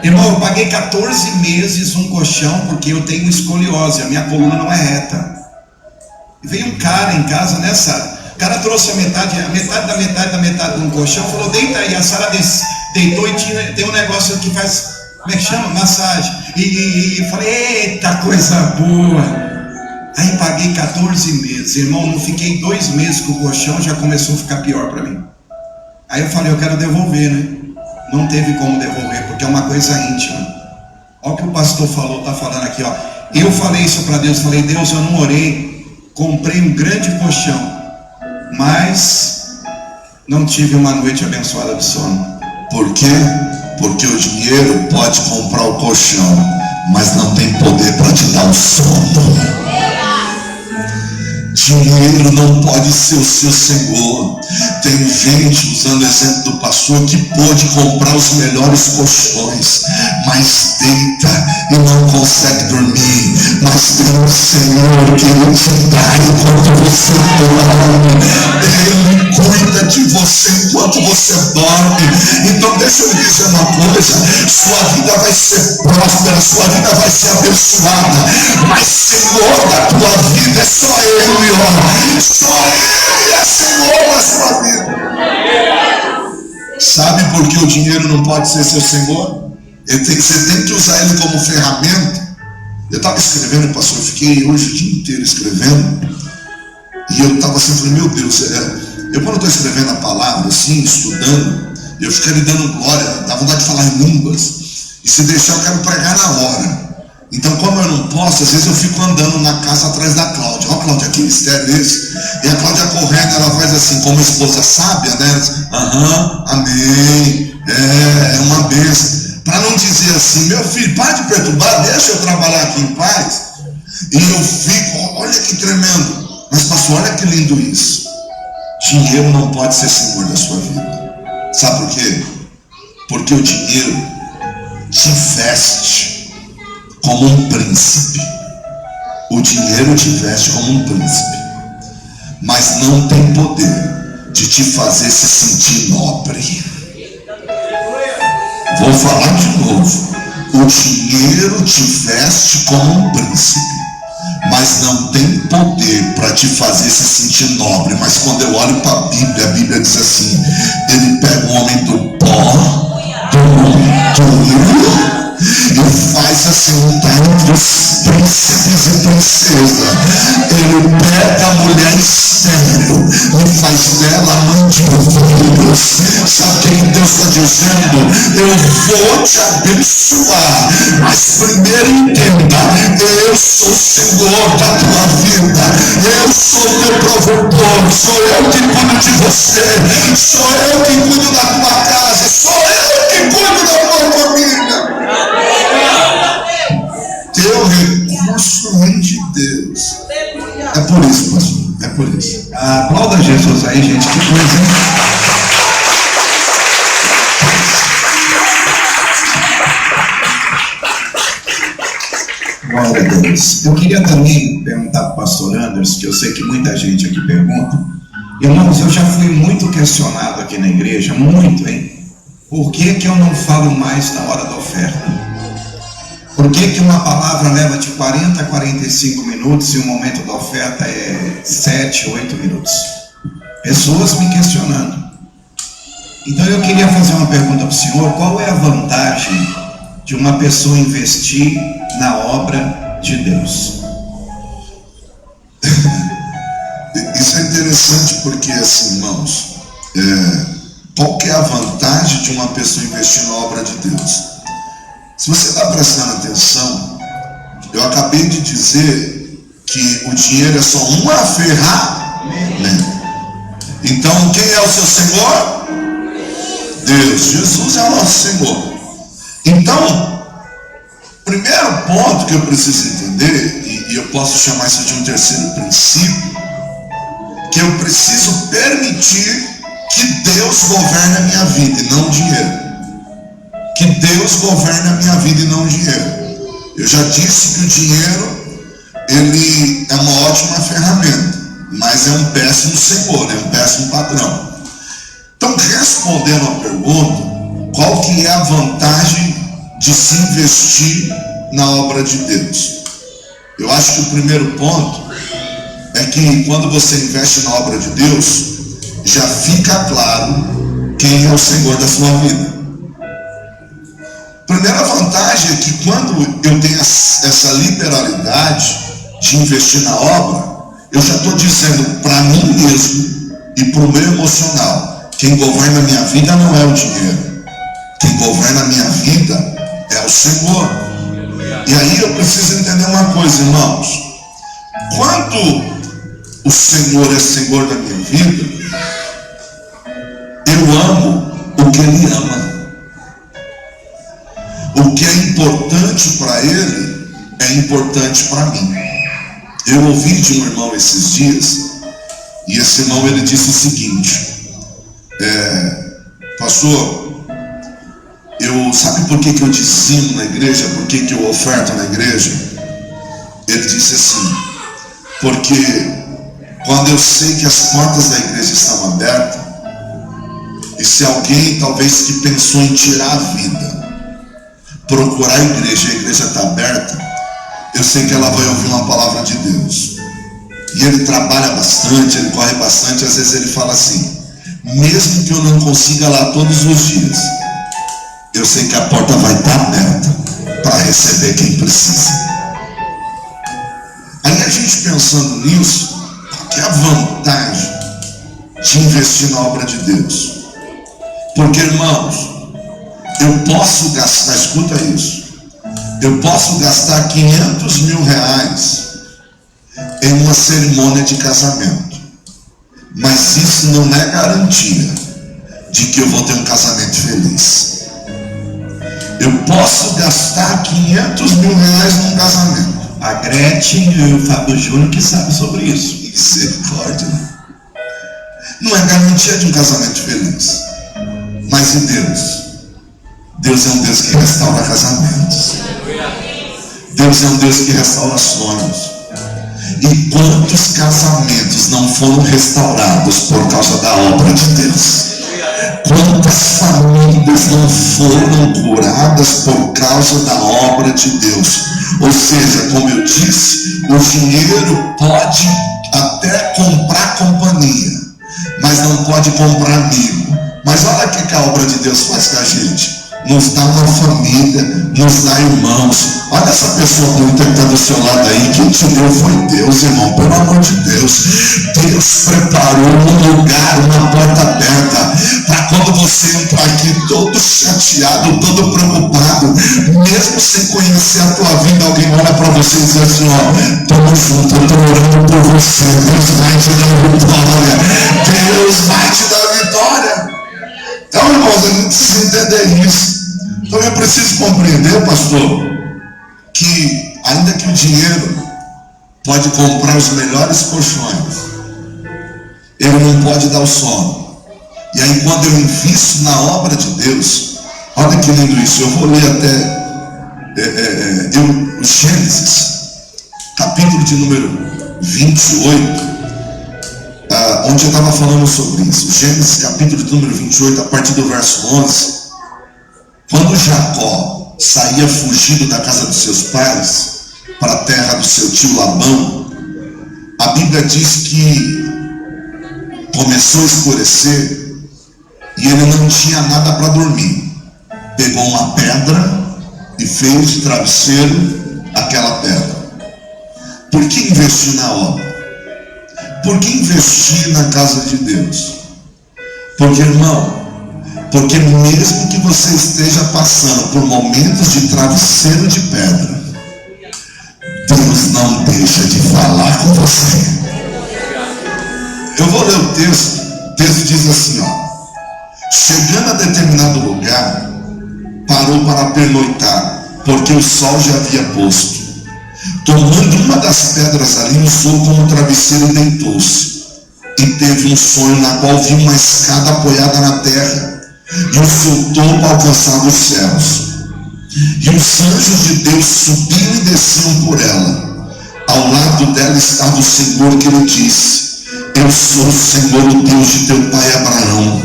Irmão, eu paguei 14 meses um colchão porque eu tenho escoliose, a minha coluna não é reta. E veio um cara em casa, né, Sara? O cara trouxe a metade de um colchão, falou: deita aí. A Sara deitou e tem um negócio que faz, como é que chama? Massagem. E eu falei: eita, coisa boa. Aí paguei 14 meses, irmão. Não fiquei 2 meses com o colchão, já começou a ficar pior para mim. Aí eu falei: eu quero devolver, né? Não teve como devolver, porque é uma coisa íntima. Olha o que o pastor falou, está falando aqui, ó. Eu falei isso para Deus, falei: Deus, eu não orei. Comprei um grande colchão, mas não tive uma noite abençoada de sono. Por quê? Porque o dinheiro pode comprar o colchão, mas não tem poder para te dar o sono. Dinheiro não pode ser o seu Senhor. Tem gente, usando o exemplo do pastor, que pôde comprar os melhores colchões, mas deita e não consegue dormir. Mas tem um Senhor que Ele te dá enquanto você dorme. Ele cuida de você enquanto você dorme. Então deixa eu lhe dizer uma coisa: sua vida vai ser próspera, sua vida vai ser abençoada, mas Senhor da tua vida é só Ele. Só Ele é Senhor da sua vida. Sabe por que o dinheiro não pode ser seu Senhor? Você tem que usar ele como ferramenta. Eu estava escrevendo, pastor, eu fiquei hoje o dia inteiro escrevendo, e eu estava assim, falei, meu Deus, eu quando estou escrevendo a palavra assim, estudando, eu fico ali dando glória, dá vontade de falar em línguas, e se deixar eu quero pregar na hora. Então, como eu não posso, às vezes eu fico andando na casa atrás da Cláudia. Ó, Cláudia, que mistério é esse? E a Cláudia correndo, ela faz assim, como esposa sábia, né? Aham, amém. É uma bênção. Para não dizer assim, meu filho, para de perturbar, deixa eu trabalhar aqui em paz. E eu fico, olha que tremendo. Mas, pastor, olha que lindo isso. Dinheiro não pode ser senhor da sua vida. Sabe por quê? Porque o dinheiro te veste como um príncipe. O dinheiro te veste como um príncipe, mas não tem poder de te fazer se sentir nobre. Vou falar de novo. O dinheiro te veste como um príncipe, mas não tem poder para te fazer se sentir nobre. Mas quando eu olho para a Bíblia diz assim: ele pega o homem do pó, e faz assentar entre os príncipes e princesas. Ele pega a mulher estéril e faz dela mãe de filhos. Sabe o que Deus está dizendo? Eu vou te abençoar, mas primeiro entenda: eu sou o Senhor da tua vida, eu sou o teu provedor, sou eu que cuido de você, sou eu que cuido da tua casa, sou eu que cuido da tua família. Teu recurso vem de Deus. É por isso, pastor. É por isso. Aplauda Jesus aí, gente. Que coisa, hein? Glória a Deus. Eu queria também perguntar para o pastor Anderson, que eu sei que muita gente aqui pergunta. Irmãos, eu já fui muito questionado aqui na igreja, muito, hein? Por que eu não falo mais na hora da oferta? Por que uma palavra leva de 40 a 45 minutos e o momento da oferta é 7, 8 minutos? Pessoas me questionando. Então eu queria fazer uma pergunta para o senhor: qual é a vantagem de uma pessoa investir na obra de Deus? Isso é interessante porque, assim, irmãos, qual que é a vantagem de uma pessoa investir na obra de Deus? Se você está prestando atenção, eu acabei de dizer que o dinheiro é só uma ferramenta. Então, quem é o seu Senhor? Deus. Jesus é o nosso Senhor. Então, primeiro ponto que eu preciso entender, e eu posso chamar isso de um terceiro princípio, que eu preciso permitir que Deus governe a minha vida e não o dinheiro. Que Deus governe a minha vida e não o dinheiro. Eu já disse que o dinheiro, ele é uma ótima ferramenta, mas é um péssimo senhor, é um péssimo patrão. Então, respondendo a pergunta, qual que é a vantagem de se investir na obra de Deus? Eu acho que o primeiro ponto é que quando você investe na obra de Deus, já fica claro quem é o Senhor da sua vida. Primeira vantagem é que quando eu tenho essa liberalidade de investir na obra, eu já estou dizendo para mim mesmo e para o meu emocional: quem governa a minha vida não é o dinheiro, quem governa a minha vida é o Senhor. E aí eu preciso entender uma coisa, irmãos: quando o Senhor é Senhor da minha vida, eu amo o que Ele ama. O que é importante para Ele é importante para mim. Eu ouvi de um irmão esses dias, e esse irmão ele disse o seguinte: pastor, sabe por que eu dizimo na igreja? Por que eu oferto na igreja? Ele disse assim: porque quando eu sei que as portas da igreja estão abertas, e se alguém talvez que pensou em tirar a vida, procurar a igreja está aberta, eu sei que ela vai ouvir uma palavra de Deus. E ele trabalha bastante, ele corre bastante. Às vezes ele fala assim: mesmo que eu não consiga lá todos os dias, eu sei que a porta vai estar aberta para receber quem precisa. Aí a gente pensando nisso, qual que é a vantagem de investir na obra de Deus? Porque, irmãos, eu posso gastar, escuta isso, eu posso gastar 500 mil reais em uma cerimônia de casamento, mas isso não é garantia de que eu vou ter um casamento feliz. Eu posso gastar 500 mil reais num casamento. A Gretchen e o Fábio Júnior que sabem sobre isso. Misericórdia. Não é garantia de um casamento feliz. Mas e Deus? Deus é um Deus que restaura casamentos. Deus é um Deus que restaura sonhos. E quantos casamentos não foram restaurados por causa da obra de Deus? Quantas famílias não foram curadas por causa da obra de Deus? Ou seja, como eu disse, o dinheiro pode até comprar companhia, mas não pode comprar amigo. Mas olha o que a obra de Deus faz com a gente: nos dá uma família, nos dá irmãos. Olha essa pessoa bonita que está do seu lado aí. Quem te deu foi Deus, irmão, pelo amor de Deus. Deus preparou um lugar, uma porta aberta, para quando você entrar aqui todo chateado, todo preocupado, mesmo sem conhecer a tua vida, alguém olha para você e diz assim: ó, tamo junto, eu estou orando por você, Deus vai te dar vitória, Deus vai te dar vitória. Então, irmãos, a gente precisa entender isso. Então eu preciso compreender, pastor, que ainda que o dinheiro pode comprar os melhores colchões, ele não pode dar o sono. E aí quando eu invisto na obra de Deus, olha que lindo isso. Eu vou ler até Gênesis, capítulo de número 28, onde eu estava falando sobre isso. Gênesis capítulo de número 28, a partir do verso 11. Quando Jacó saía fugido da casa dos seus pais para a terra do seu tio Labão, a Bíblia diz que começou a escurecer e ele não tinha nada para dormir. Pegou uma pedra e fez de travesseiro aquela pedra. Por que investir na obra? Por que investir na casa de Deus? Porque, irmão, porque mesmo que você esteja passando por momentos de travesseiro de pedra, Deus não deixa de falar com você. Eu vou ler o texto. O texto diz assim, ó: chegando a determinado lugar, parou para pernoitar, porque o sol já havia posto. Tomando uma das pedras ali, usou como travesseiro e deitou-se. E teve um sonho na qual viu uma escada apoiada na terra, e o seu topo alcançava os céus. E os anjos de Deus subiam e desciam por ela. Ao lado dela estava o Senhor, que lhe disse: eu sou o Senhor, o Deus de teu pai Abraão,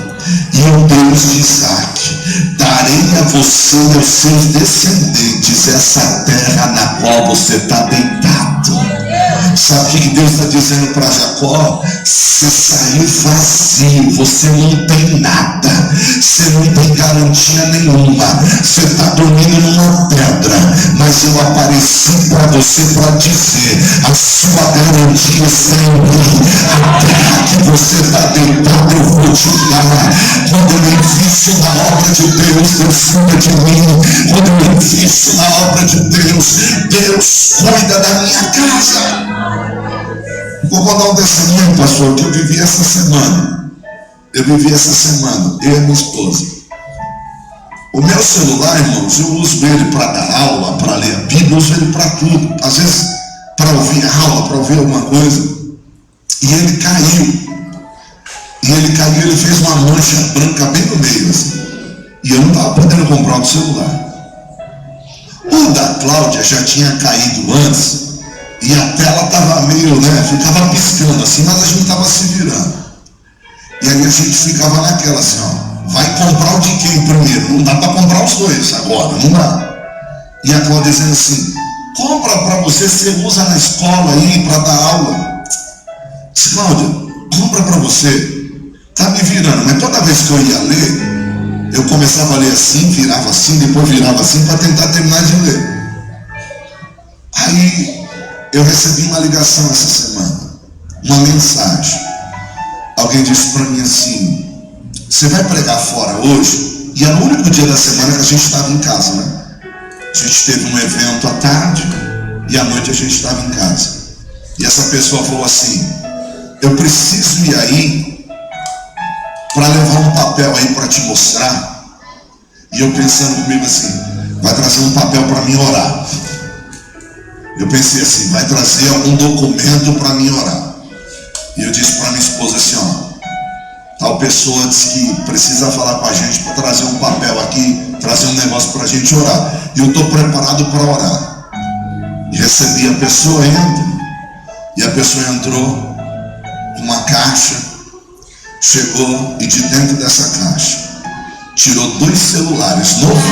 e o Deus de Isaac. Darei a você e aos seus descendentes essa terra na qual você está deitado. Sabe o que Deus está dizendo para Jacó? Você saiu vazio, você não tem nada, você não tem garantia nenhuma, você está dormindo numa pedra, mas eu apareci para você para dizer: a sua garantia está em mim. A terra que você está deitado eu vou te dar. Quando eu invisto na obra de Deus, Deus cuida de mim. Quando eu invisto na obra de Deus, Deus cuida da minha casa. Vou dar um testemunho, pastor, que eu vivi essa semana. Eu e a minha esposa. O meu celular, irmãos, eu uso ele para dar aula, para ler a Bíblia, eu uso ele para tudo. Às vezes para ouvir a aula, para ouvir alguma coisa, e ele caiu. E ele caiu, ele fez uma mancha branca bem no meio, assim. E eu não estava podendo comprar outro celular. O da Cláudia já tinha caído antes, e a tela estava meio, ficava piscando assim, mas a gente estava se virando. E aí a gente ficava naquela assim, ó, vai comprar o de quem primeiro? Não dá para comprar os dois agora, não dá. E a Cláudia dizendo assim, compra para você usa na escola aí para dar aula. Disse, Cláudia, compra para você. Tá me virando, mas toda vez que eu ia ler, eu começava a ler assim, virava assim, depois virava assim para tentar terminar de ler. Aí eu recebi uma ligação essa semana, uma mensagem. Alguém disse para mim assim, você vai pregar fora hoje? E era o único dia da semana que a gente estava em casa, né? A gente teve um evento à tarde e à noite a gente estava em casa. E essa pessoa falou assim, eu preciso ir aí para levar um papel aí para te mostrar. E eu pensando comigo assim, vai trazer um papel para mim orar. Eu pensei assim, vai trazer algum documento para mim orar. E eu disse para minha esposa assim, ó, tal pessoa disse que precisa falar com a gente para trazer um papel aqui, trazer um negócio para a gente orar. E eu estou preparado para orar. E recebi a pessoa indo. E a pessoa entrou com uma caixa, chegou e de dentro dessa caixa tirou 2 celulares novos,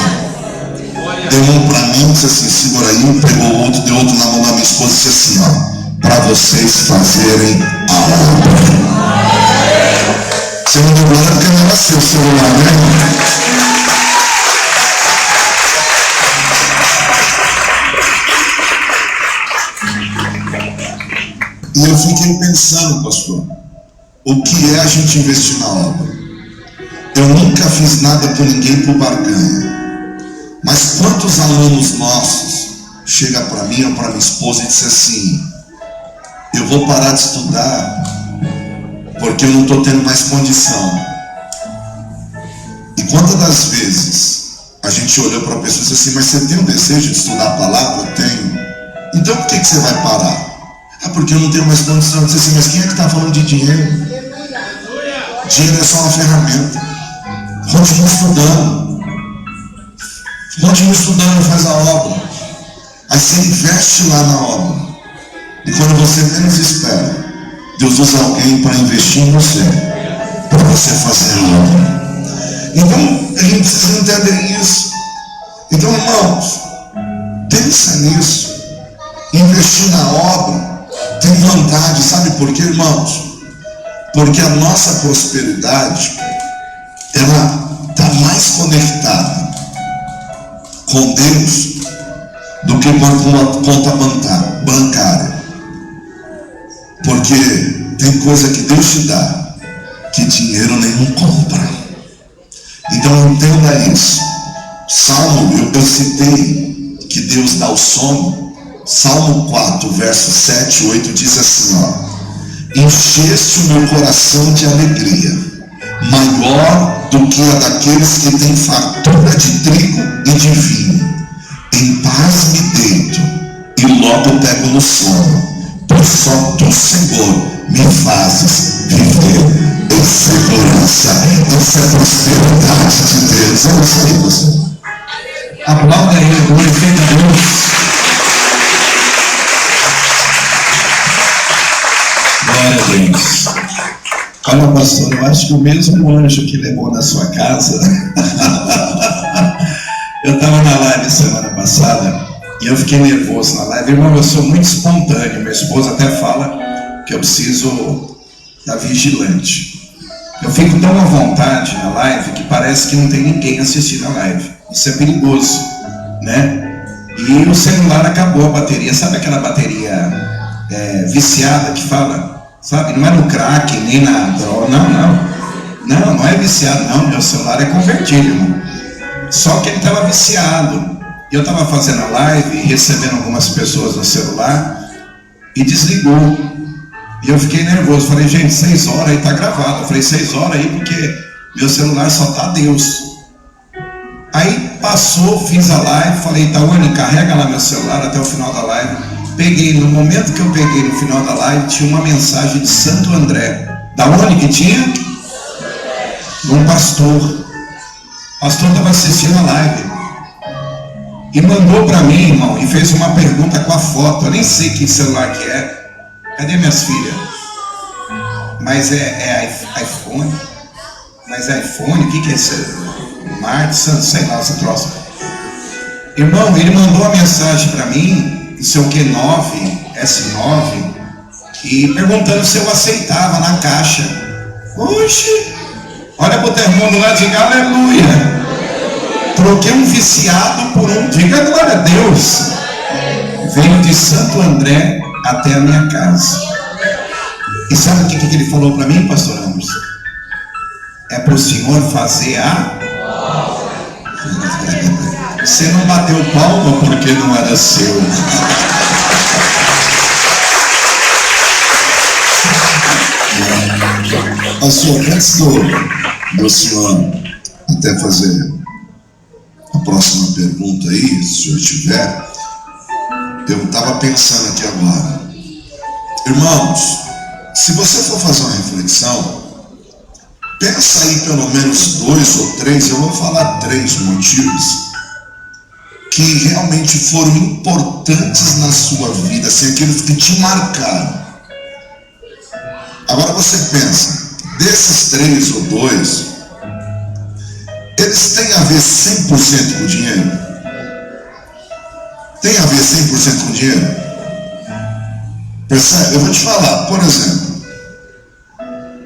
deu um para mim, disse assim, segura aí, pegou o outro, deu outro na mão da minha esposa e disse assim, ó, para vocês fazerem a obra. Você não deu glória porque não era seu celular, né? E eu fiquei pensando, pastor, o que é a gente investir na obra? Eu nunca fiz nada por ninguém por barganha. Mas quantos alunos nossos chegam para mim ou para minha esposa e dizem assim, eu vou parar de estudar porque eu não estou tendo mais condição. E quantas das vezes a gente olhou para a pessoa e disse assim, mas você tem o desejo de estudar a palavra? Tenho. Então por que você vai parar? Ah, porque eu não tenho mais condição. Eu disse assim, mas quem é que está falando de dinheiro? Dinheiro é só uma ferramenta. Continua estudando. Continua estudando, faz a obra. Aí você investe lá na obra. E quando você menos espera, Deus usa alguém para investir em você, para você fazer a obra. Então a gente precisa entender isso. Então, irmãos, pensa nisso. Investir na obra tem vantagem, sabe por quê, irmãos? Porque a nossa prosperidade, ela está mais conectada com Deus do que com uma conta bancária. Porque tem coisa que Deus te dá que dinheiro nenhum compra. Então entenda isso. Salmo, eu citei que Deus dá o sono. Salmo 4, verso 7 e 8 diz assim, ó, encheste o meu coração de alegria, maior do que a daqueles que têm fartura de trigo e de vinho. Em paz me deito e logo pego no sono, pois só tu, Senhor, me fazes viver em segurança. Essa é a prosperidade de Deus. É isso aí, você. Aplauda aí, glorifica a Deus. Glória a Deus. Olha, pastor, eu acho que o mesmo anjo que levou na sua casa. Eu estava na live semana passada e eu fiquei nervoso na live. Irmão, eu sou muito espontâneo. Minha esposa até fala que eu preciso estar vigilante. Eu fico tão à vontade na live que parece que não tem ninguém assistindo a live. Isso é perigoso, né? E o celular acabou a bateria. Sabe aquela bateria viciada que fala? Sabe? Não é no crack, nem na droga. Não é viciado, não. Meu celular é convertido, irmão. Só que ele estava viciado. Eu estava fazendo a live, recebendo algumas pessoas no celular e desligou. E eu fiquei nervoso. Falei, gente, 6 horas aí tá gravado. Eu falei, 6 horas aí porque meu celular só tá Deus. Aí passou, fiz a live, falei, Tawane, carrega lá meu celular até o final da live. peguei, no momento que eu peguei no final da live, tinha uma mensagem de Santo André. Da onde que tinha? De um pastor. O pastor estava assistindo a live e mandou para mim, irmão, e fez uma pergunta com a foto. Eu nem sei que celular que é. Cadê minhas filhas? Mas é iPhone? Mas é iPhone? O que é isso? Marte, sei lá, essa troça. Irmão, ele mandou uma mensagem para mim, seu Q9, S9, e perguntando se eu aceitava na caixa. Oxe, olha pro teu irmão do lado de cá, aleluia. Troquei um viciado por um, diga glória a Deus. Veio de Santo André até a minha casa. E sabe o que ele falou para mim, pastor Ramos? É para o senhor fazer a... Você não bateu palma porque não era seu. Pastor, antes do senhor até fazer a próxima pergunta aí, se o senhor tiver, eu estava pensando aqui agora. Irmãos, se você for fazer uma reflexão, pensa aí pelo menos 2 ou 3, eu vou falar 3 motivos que realmente foram importantes na sua vida, assim, aqueles que te marcaram. Agora você pensa, desses 3 ou 2, eles têm a ver 100% com dinheiro? Tem a ver 100% com dinheiro? Percebe? Eu vou te falar, por exemplo,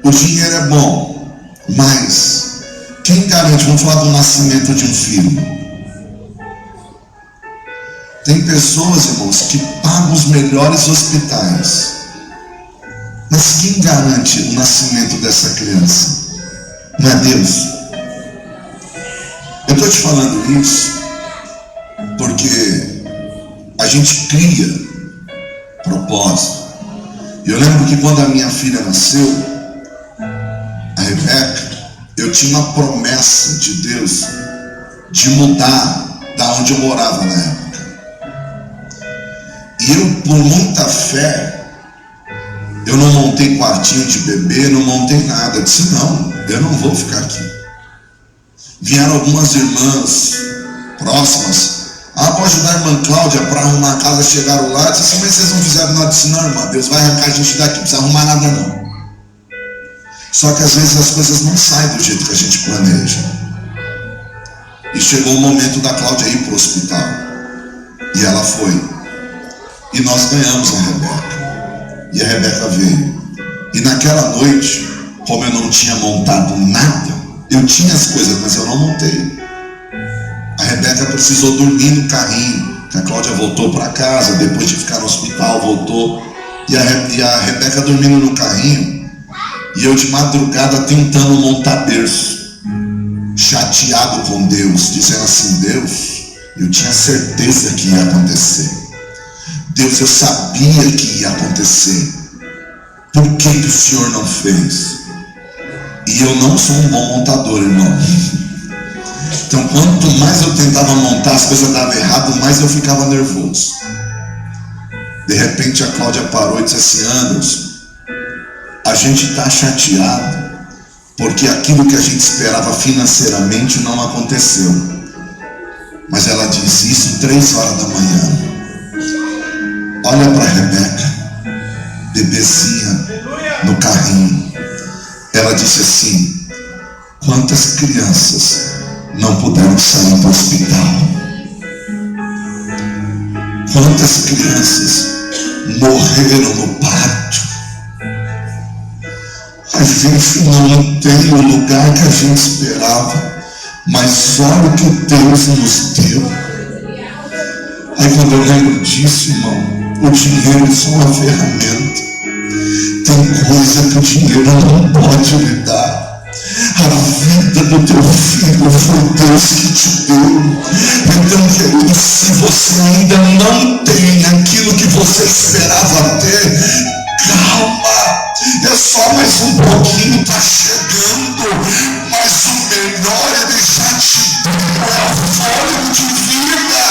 o dinheiro é bom, mas quem garante, vamos falar do nascimento de um filho. Tem pessoas, irmãos, que pagam os melhores hospitais, mas quem garante o nascimento dessa criança? Não é Deus? Eu estou te falando isso porque a gente cria propósito. Eu lembro que quando a minha filha nasceu, a Rebeca, eu tinha uma promessa de Deus de mudar da onde eu morava na época. E eu, por muita fé, eu não montei quartinho de bebê, não montei nada. Eu disse, não, eu não vou ficar aqui. Vieram algumas irmãs próximas. Vou ajudar a irmã Cláudia para arrumar a casa. Chegaram lá, disse assim, mas vocês não fizeram nada? Eu disse, não, irmã, Deus vai arrancar a gente daqui, não precisa arrumar nada não. Só que às vezes as coisas não saem do jeito que a gente planeja. E chegou o momento da Cláudia ir para o hospital. E ela foi. E nós ganhamos a Rebeca. E a Rebeca veio. E naquela noite, como eu não tinha montado nada, eu tinha as coisas, mas eu não montei. A Rebeca precisou dormir no carrinho, que a Cláudia voltou para casa, depois de ficar no hospital, voltou. E a Rebeca dormindo no carrinho, e eu de madrugada tentando montar berço, chateado com Deus, dizendo assim, Deus, eu tinha certeza que ia acontecer. Deus, eu sabia que ia acontecer. Por que o Senhor não fez? E eu não sou um bom montador, irmão. Então, quanto mais eu tentava montar, as coisas davam errado, mais eu ficava nervoso. De repente, a Cláudia parou e disse assim, Anderson, a gente está chateado, porque aquilo que a gente esperava financeiramente não aconteceu. Mas ela disse isso 3 horas da manhã. Olha para a Rebeca, bebezinha, no carrinho. Ela disse assim, quantas crianças não puderam sair do hospital? Quantas crianças morreram no parto? A gente não tem o lugar que a gente esperava, mas olha o que Deus nos deu. Aí quando eu lembro disso, irmão, o dinheiro é só uma ferramenta. Tem coisa que o dinheiro não pode lhe dar. A vida do teu filho foi Deus que te deu. Então, querido, se você ainda não tem aquilo que você esperava ter, calma. É só mais um pouquinho, está chegando. Mas o melhor ele já te deu. É o fôlego de vida.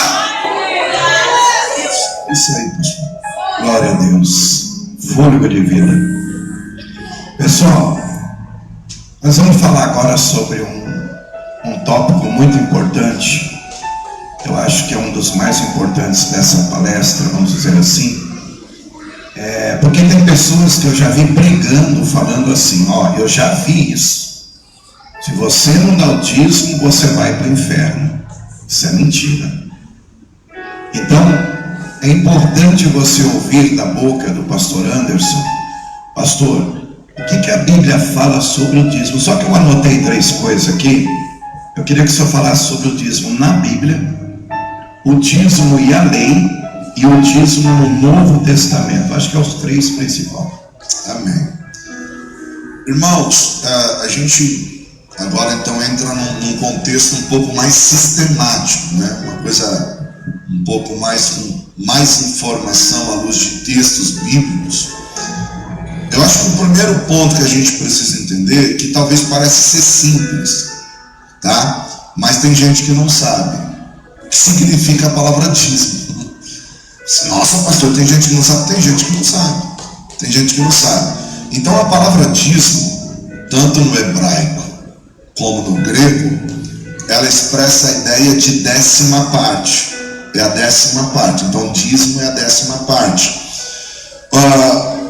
Isso aí, pastor. fôlego de vida. Pessoal, nós vamos falar agora sobre um tópico muito importante. Eu acho que é um dos mais importantes dessa palestra, vamos dizer assim. Porque tem pessoas que eu já vi pregando, falando assim: ó, eu já vi isso. Se você não dá o dízimo, você vai para o inferno. Isso é mentira. Então, é importante você ouvir da boca do pastor Anderson: pastor, o que a Bíblia fala sobre o dízimo? Só que eu anotei 3 coisas aqui. Eu queria que o senhor falasse sobre o dízimo na Bíblia, o dízimo e a lei, e o dízimo no Novo Testamento. Acho que é os 3 principais. Amém. Irmãos, a gente agora então entra num contexto um pouco mais sistemático, né? Uma coisa um pouco mais com mais informação à luz de textos bíblicos. Eu acho que o primeiro ponto que a gente precisa entender, que talvez pareça ser simples, tá? Mas tem gente que não sabe o que significa a palavra dízimo. Nossa, pastor, tem gente que não sabe. Tem gente que não sabe. Tem gente que não sabe. Então a palavra dízimo, tanto no hebraico como no grego, ela expressa a ideia de 10ª parte. É a 10ª parte. Então dízimo é a 10ª parte.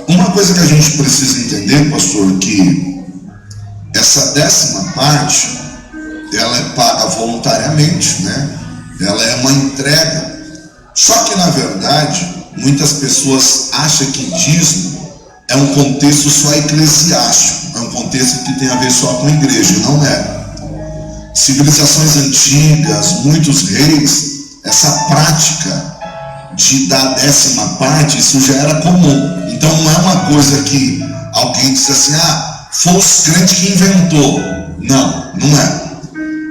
Uma coisa que a gente precisa entender, pastor, que essa 10ª parte, ela é paga voluntariamente, né? Ela é uma entrega. Só que na verdade, muitas pessoas acham que dízimo é um contexto só eclesiástico, é um contexto que tem a ver só com a igreja. Não é. Civilizações antigas, muitos reis, essa prática de dar 10ª parte, isso já era comum. Então não é uma coisa que alguém diz assim: ah, foi os crentes que inventou. Não, não é.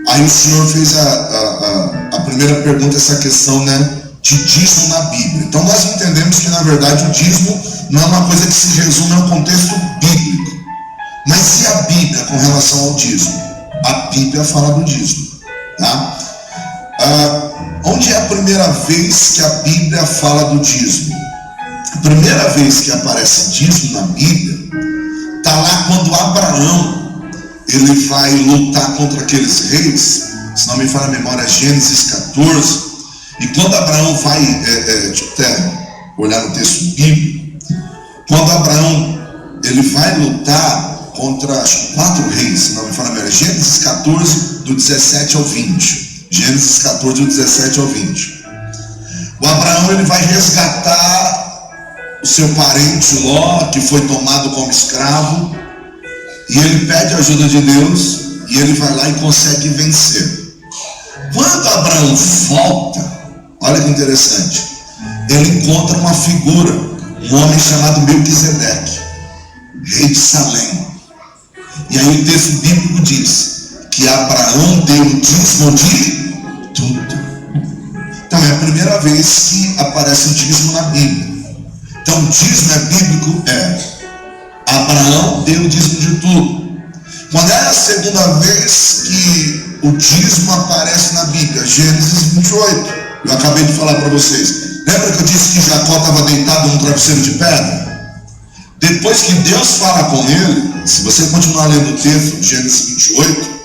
Aí o senhor fez a primeira pergunta, essa questão, né, de dízimo na Bíblia. Então nós entendemos que na verdade o dízimo não é uma coisa que se resume ao contexto bíblico. Mas e a Bíblia com relação ao dízimo? A Bíblia fala do dízimo, tá? Onde é a primeira vez que a Bíblia fala do dízimo? A primeira vez que aparece dízimo na Bíblia está lá quando Abraão ele vai lutar contra aqueles reis. Se não me falha a memória, é Gênesis 14. E quando Abraão vai, deixa eu até olhar no texto bíblico, quando Abraão ele vai lutar contra 4 reis, se não me falha a memória, Gênesis 14, do 17 ao 20. Gênesis 14, do 17 ao 20. O Abraão ele vai resgatar o seu parente Ló, que foi tomado como escravo, e ele pede a ajuda de Deus, e ele vai lá e consegue vencer. Quando Abraão volta, olha que interessante, ele encontra uma figura, um homem chamado Melquisedeque, rei de Salém. E aí o texto bíblico diz que Abraão deu o dízimo de tudo. Então é a primeira vez que aparece o dízimo na Bíblia. Então o dízimo é bíblico? É. Abraão deu o dízimo de tudo. Quando é a segunda vez que o dízimo aparece na Bíblia? Gênesis 28. Eu acabei de falar para vocês. Lembra que eu disse que Jacó estava deitado num travesseiro de pedra? Depois que Deus fala com ele, se você continuar lendo o texto, Gênesis 28,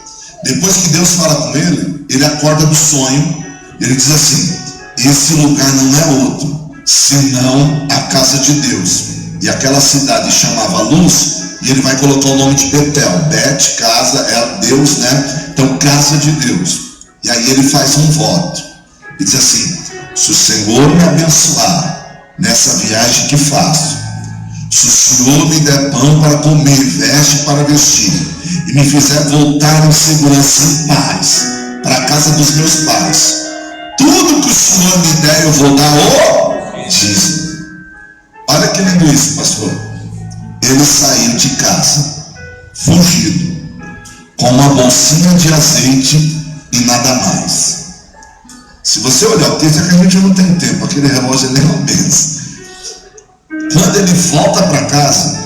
depois que Deus fala com ele, ele acorda do sonho, ele diz assim: esse lugar não é outro, senão a casa de Deus. E aquela cidade chamava Luz, e ele vai colocar o nome de Betel. Bet, casa, é Deus, né? Então, casa de Deus. E aí ele faz um voto. E diz assim: se o Senhor me abençoar nessa viagem que faço, se o Senhor me der pão para comer, veste para vestir, e me fizer voltar em segurança, em paz, para a casa dos meus pais, tudo que o Senhor me der eu vou dar o dízimo. Olha que lindo isso, pastor. Ele saiu de casa, fugido, com uma bolsinha de azeite e nada mais. Se você olhar o texto, é que a gente não tem tempo, aquele relógio nem uma benção. Quando ele volta para casa,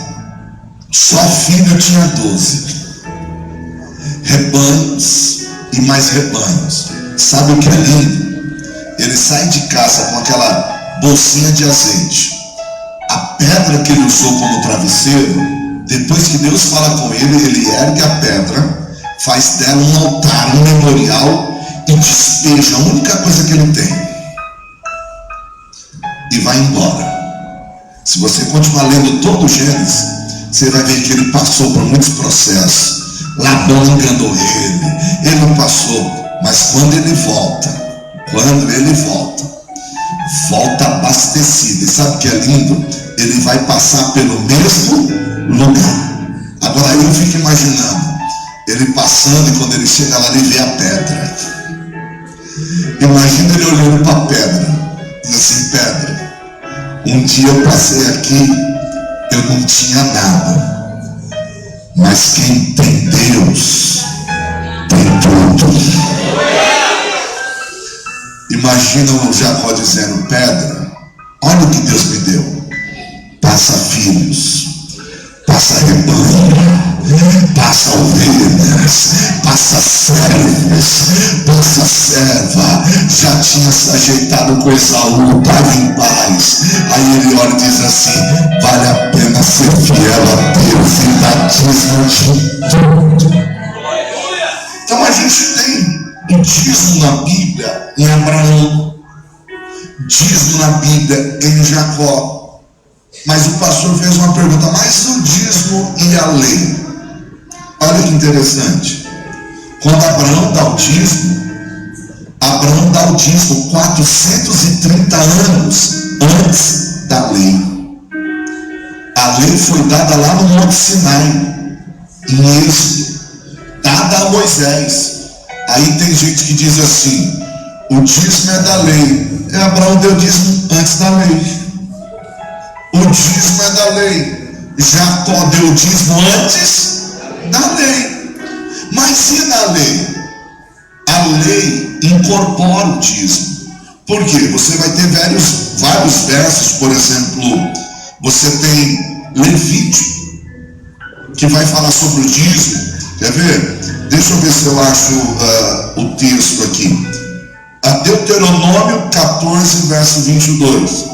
só filho tinha 12 rebanhos e mais rebanhos. Sabe o que é lindo? Ele sai de casa com aquela bolsinha de azeite, a A pedra que ele usou como travesseiro, depois que Deus fala com ele, ele ergue a pedra, faz dela um altar, um memorial e despeja a única coisa que ele tem e vai embora. Se você continuar lendo todo o Gênesis, você vai ver que ele passou por muitos processos. Labão enganou ele não passou, mas quando ele volta abastecido. E sabe o que é lindo? Ele vai passar pelo mesmo lugar. Agora eu fico imaginando ele passando, e quando ele chega lá, ele vê a pedra. Imagina ele olhando para a pedra, diz assim: pedra, um dia eu passei aqui, eu não tinha nada, mas quem tem Deus tem tudo. Imagina o Jacó dizendo: pedra, olha o que Deus me deu. Passa filhos, passa rebanho, passa ovelhas, passa servos, passa serva. Já tinha se ajeitado com Esaú, estava em paz. Aí ele olha e diz assim: vale a pena ser fiel a Deus e dar dízimo de tudo. Então a gente tem o dízimo na Bíblia em Abraão, dízimo na Bíblia em Jacó. Mas o pastor fez uma pergunta: mas o dízimo e a lei? Olha que interessante. Quando Abraão dá o dízimo 430 anos antes da lei. A lei foi dada lá no Monte Sinai, em Êxodo, dada a Moisés. Aí tem gente que diz assim: o dízimo é da lei. Abraão deu dízimo antes da lei. O dízimo é da lei. Jacó deu dízimo antes da lei. Mas e na lei? A lei incorpora o dízimo. Por quê? Você vai ter vários versos. Por exemplo, você tem Levítico, que vai falar sobre o dízimo. Quer ver? Deixa eu ver se eu acho o texto aqui. Deuteronômio 14, verso 22.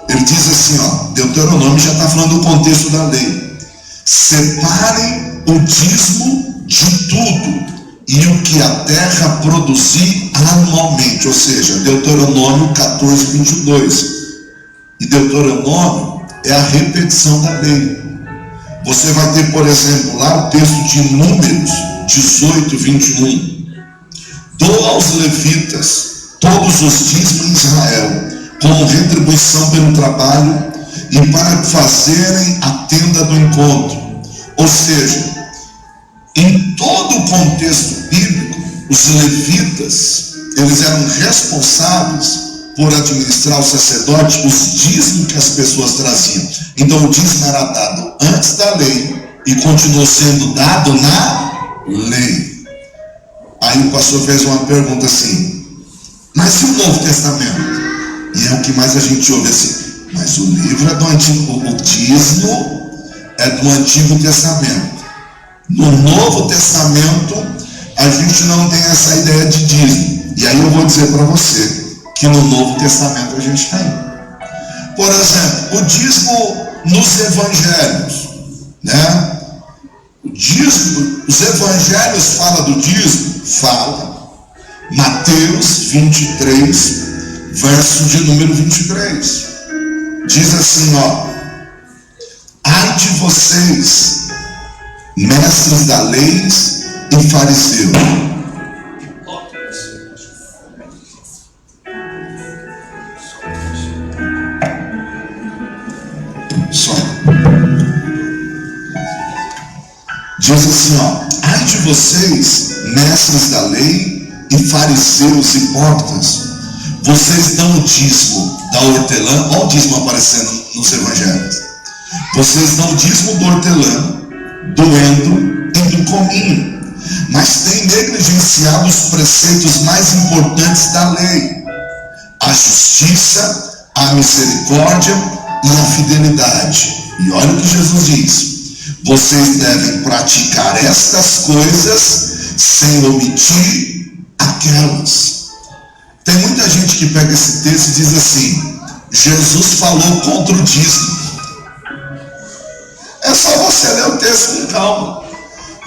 Ele diz assim, Deuteronômio já está falando do contexto da lei. Separem o dízimo de tudo e o que a terra produzir anualmente. Ou seja, Deuteronômio 14, 22. E Deuteronômio é a repetição da lei. Você vai ter, por exemplo, lá o texto de Números 18, 21. Doa aos levitas todos os dízimos em Israel, como retribuição pelo trabalho e para fazerem a tenda do encontro. Ou seja, em todo o contexto bíblico, os levitas, eles eram responsáveis por administrar o sacerdote, os dízimos que as pessoas traziam. Então o dízimo era dado antes da lei e continuou sendo dado na lei. Aí o pastor fez uma pergunta assim: mas e o Novo Testamento? E é o que mais a gente ouve assim: mas o livro é do Antigo, o dízimo é do Antigo Testamento. No Novo Testamento a gente não tem essa ideia de dízimo. E aí eu vou dizer para você que no Novo Testamento a gente tem. Por exemplo, o dízimo nos evangelhos, né? O dízimo, os evangelhos falam do dízimo? Fala. Mateus 23, verso de número 23. Diz assim, ai de vocês, mestres da lei e fariseus. Diz assim, ai de vocês, mestres da lei e fariseus hipócritas, vocês dão o dízimo da hortelã. Olha o dízimo aparecendo nos evangelhos. Vocês dão o dízimo do hortelã, do endro e do cominho, mas têm negligenciado os preceitos mais importantes da lei: a justiça, a misericórdia e a fidelidade. E olha o que Jesus diz: vocês devem praticar estas coisas sem omitir aquelas. Tem muita gente que pega esse texto e diz assim: Jesus falou contra o dízimo. É só você ler o texto com calma.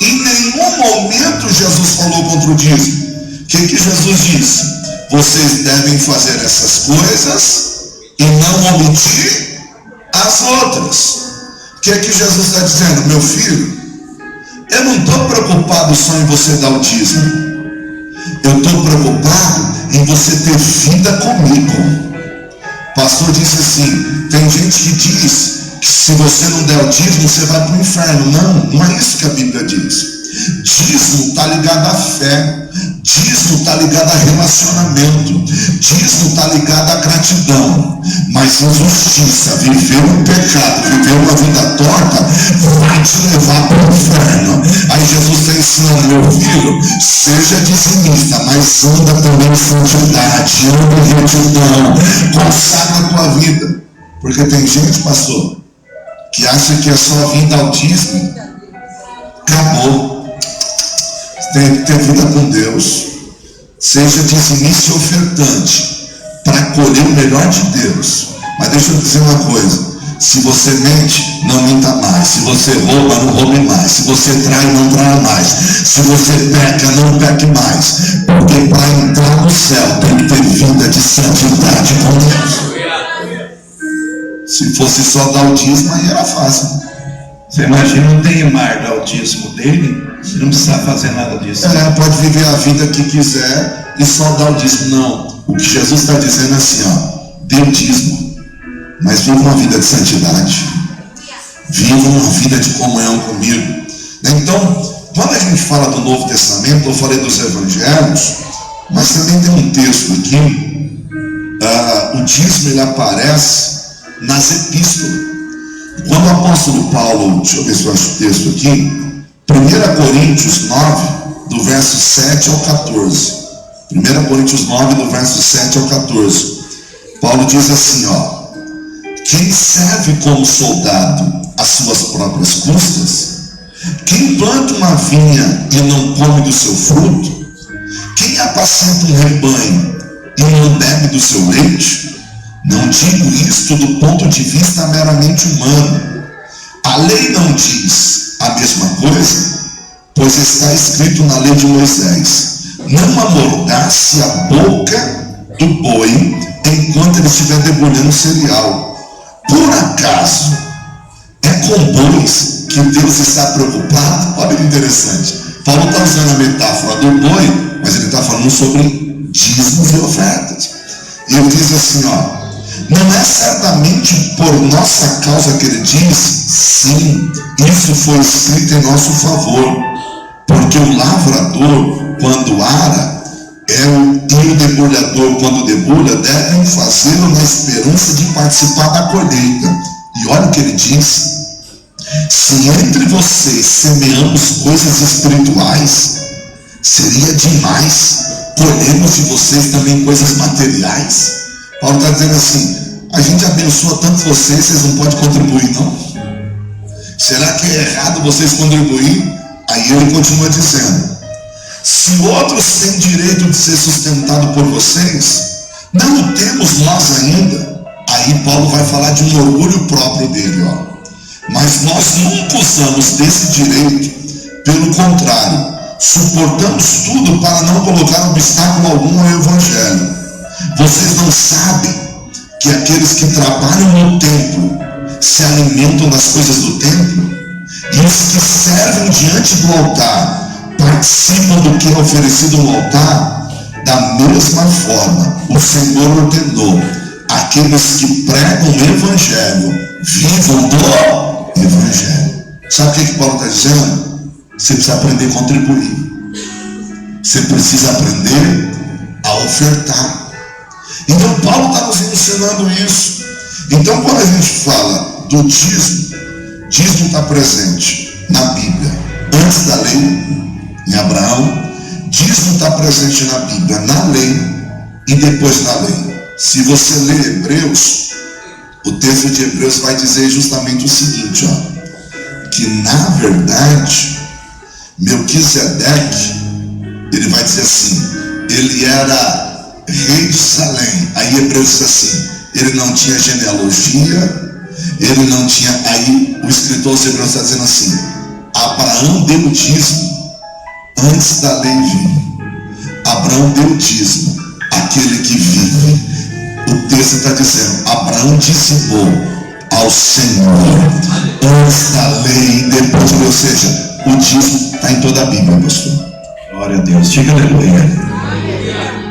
Em nenhum momento Jesus falou contra o dízimo. O que Jesus disse? Vocês devem fazer essas coisas e não omitir as outras. O que Jesus está dizendo? Meu filho, eu não estou preocupado só em você dar o dízimo. Eu estou preocupado em você ter vida comigo. O pastor disse assim, tem gente que diz que se você não der o dízimo, você vai para o inferno. Não é isso que a Bíblia diz. Dízimo está ligado à fé. Dízimo está ligado a relacionamento. Dízimo está ligado à gratidão. Mas injustiça, viver no pecado, viver uma vida torta, vai te levar para o inferno. Aí Jesus está ensinando, meu filho, seja dizimista, mas anda também em santidade, anda em retidão, consagra a tua vida. Porque tem gente, pastor, que acha que é só vir dar o dízimo, acabou. Tem que ter vida com Deus. Seja dizimista e ofertante para colher o melhor de Deus. Mas deixa eu dizer uma coisa: se você mente, não minta mais. Se você rouba, não roube mais. Se você trai, não traia mais. Se você peca, não peque mais. Porque para entrar no céu tem que ter vida de santidade com Deus. Se fosse só dar o dízimo, aí era fácil. Você imagina o Neymar dar o dízimo dele? Você não precisa fazer nada disso. Pode viver a vida que quiser e só dar o dízimo. Não. O que Jesus está dizendo é assim, ó, dê o dízimo, mas viva uma vida de santidade. Viva uma vida de comunhão comigo. Então, quando a gente fala do Novo Testamento, eu falei dos Evangelhos, mas também tem um texto aqui. O dízimo ele aparece nas epístolas. Quando o apóstolo Paulo, deixa eu ver se eu acho o texto aqui, 1 Coríntios 9, do verso 7 ao 14. 1 Coríntios 9, do verso 7 ao 14. Paulo diz assim, ó: quem serve como soldado às suas próprias custas? Quem planta uma vinha e não come do seu fruto? Quem apacenta um rebanho e não bebe do seu leite? Não digo isto do ponto de vista meramente humano. A lei não diz a mesma coisa, pois está escrito na lei de Moisés: não amordace a boca do boi enquanto ele estiver debulhando cereal. Por acaso é com bois que Deus está preocupado? Olha que interessante. Paulo está usando a metáfora do boi, mas ele está falando sobre dízimos e ofertas. E ele diz assim, ó: não é certamente por nossa causa que ele diz, sim, isso foi escrito em nosso favor, porque o lavrador, quando ara, e o debulhador, quando debulha, devem fazê-lo na esperança de participar da colheita. E olha o que ele diz: se entre vocês semeamos coisas espirituais, seria demais colhermos de vocês também coisas materiais. Paulo está dizendo assim: a gente abençoa tanto vocês não podem contribuir, não? Será que é errado vocês contribuir? Aí ele continua dizendo: se outros têm direito de ser sustentado por vocês, não o temos nós ainda? Aí Paulo vai falar de um orgulho próprio dele, ó. Mas nós nunca usamos desse direito. Pelo contrário, suportamos tudo para não colocar obstáculo algum ao Evangelho. Vocês não sabem que aqueles que trabalham no templo se alimentam das coisas do templo? E os que servem diante do altar participam do que é oferecido no altar? Da mesma forma, o Senhor ordenou: aqueles que pregam o Evangelho vivam do Evangelho. Sabe o que Paulo está dizendo? Você precisa aprender a contribuir. Você precisa aprender a ofertar. Então Paulo está nos ensinando isso. Então quando a gente fala do dízimo, dízimo está presente na Bíblia antes da lei, em Abraão. Dízimo está presente na Bíblia na lei e depois da lei. Se você ler Hebreus, o texto de Hebreus vai dizer justamente o seguinte, ó, que na verdade Melquisedeque, ele vai dizer assim, ele era rei de Salém. Aí Hebreus diz assim: ele não tinha genealogia, Ele não tinha. Aí o escritor aos Hebreus está dizendo assim: Abraão deu o dízimo antes da lei vir. Abraão deu o dízimo, aquele que vive. O texto está dizendo: Abraão dizimou ao Senhor antes da lei e depois. Ou seja, o dízimo está em toda a Bíblia, pastor. Glória a Deus, diga aleluia.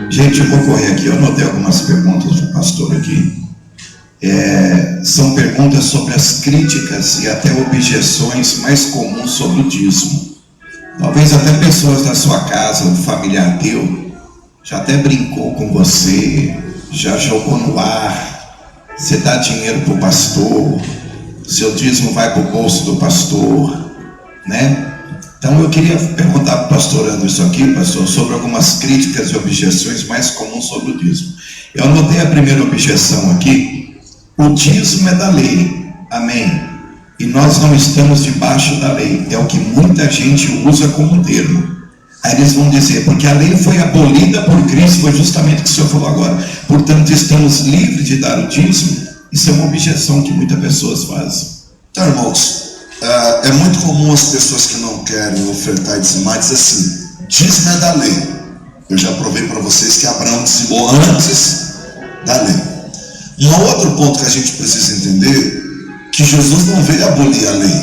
Gente, eu vou correr aqui, eu anotei algumas perguntas do pastor aqui. São perguntas sobre as críticas e até objeções mais comuns sobre o dízimo. Talvez até pessoas da sua casa, um familiar teu, já até brincou com você, já jogou no ar. Você dá dinheiro para o pastor, seu dízimo vai para o bolso do pastor, né? Então eu queria perguntar para o pastor Anderson aqui, pastor, sobre algumas críticas e objeções mais comuns sobre o dízimo. Eu anotei a primeira objeção aqui: o dízimo é da lei, amém, e nós não estamos debaixo da lei. É o que muita gente usa como termo. Aí eles vão dizer, porque a lei foi abolida por Cristo, foi justamente o que o senhor falou agora, portanto estamos livres de dar o dízimo. Isso é uma objeção que muitas pessoas fazem. Então, irmãos, é muito comum as pessoas que não querem ofertar e dizimar dizer assim: dízimo é da lei. Eu já provei para vocês que Abraão dizimou antes da lei. Um outro ponto que a gente precisa entender, que Jesus não veio abolir a lei,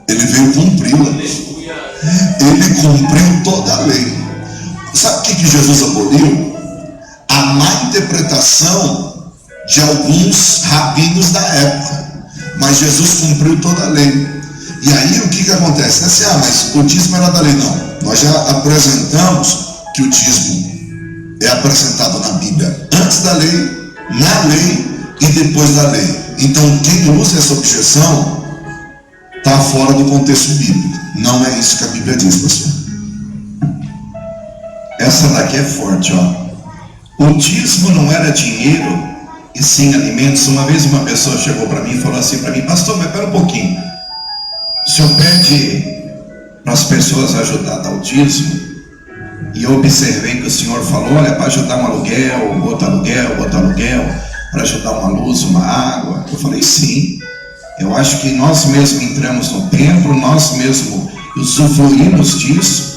ele veio cumpri-la. Ele cumpriu toda a lei. Sabe o que Jesus aboliu? A má interpretação de alguns rabinos da época. Mas Jesus cumpriu toda a lei. E aí o que acontece? Assim, mas o dízimo era da lei. Não, nós já apresentamos que o dízimo é apresentado na Bíblia antes da lei, na lei e depois da lei. Então quem usa essa objeção está fora do contexto bíblico. Não é isso que a Bíblia diz, pastor. Essa daqui é forte, ó. O dízimo não era dinheiro e sim alimentos. Uma vez uma pessoa chegou para mim e falou assim para mim: pastor, mas espera um pouquinho, o senhor pede para as pessoas ajudar a dar o dízimo? E eu observei que o senhor falou: olha, para ajudar um aluguel, outro aluguel, para ajudar uma luz, uma água. Eu falei: sim. Eu acho que nós mesmos entramos no templo, nós mesmos usufruímos disso.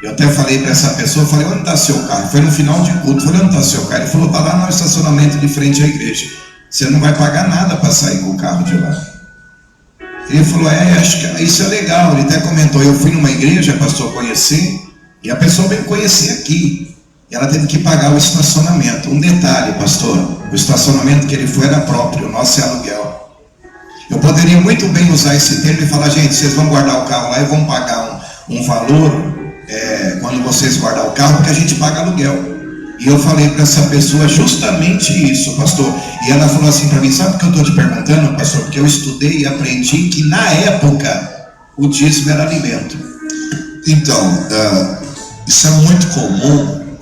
Eu até falei para essa pessoa, falei: onde está seu carro? Foi no final de culto, falei: onde está seu carro? Ele falou: está lá no estacionamento de frente à igreja. Você não vai pagar nada para sair com o carro de lá. Ele falou: acho que isso é legal. Ele até comentou: eu fui numa igreja, pastor, conhecer, e a pessoa veio conhecer aqui, e ela teve que pagar o estacionamento. Um detalhe, pastor, o estacionamento que ele foi era próprio, o nosso é aluguel. Eu poderia muito bem usar esse termo e falar: gente, vocês vão guardar o carro lá e vão pagar um valor quando vocês guardar o carro, porque a gente paga aluguel. E eu falei para essa pessoa justamente isso, pastor. E ela falou assim para mim: sabe o que eu estou te perguntando, pastor? Porque eu estudei e aprendi que na época o dízimo era alimento. Então, isso é muito comum,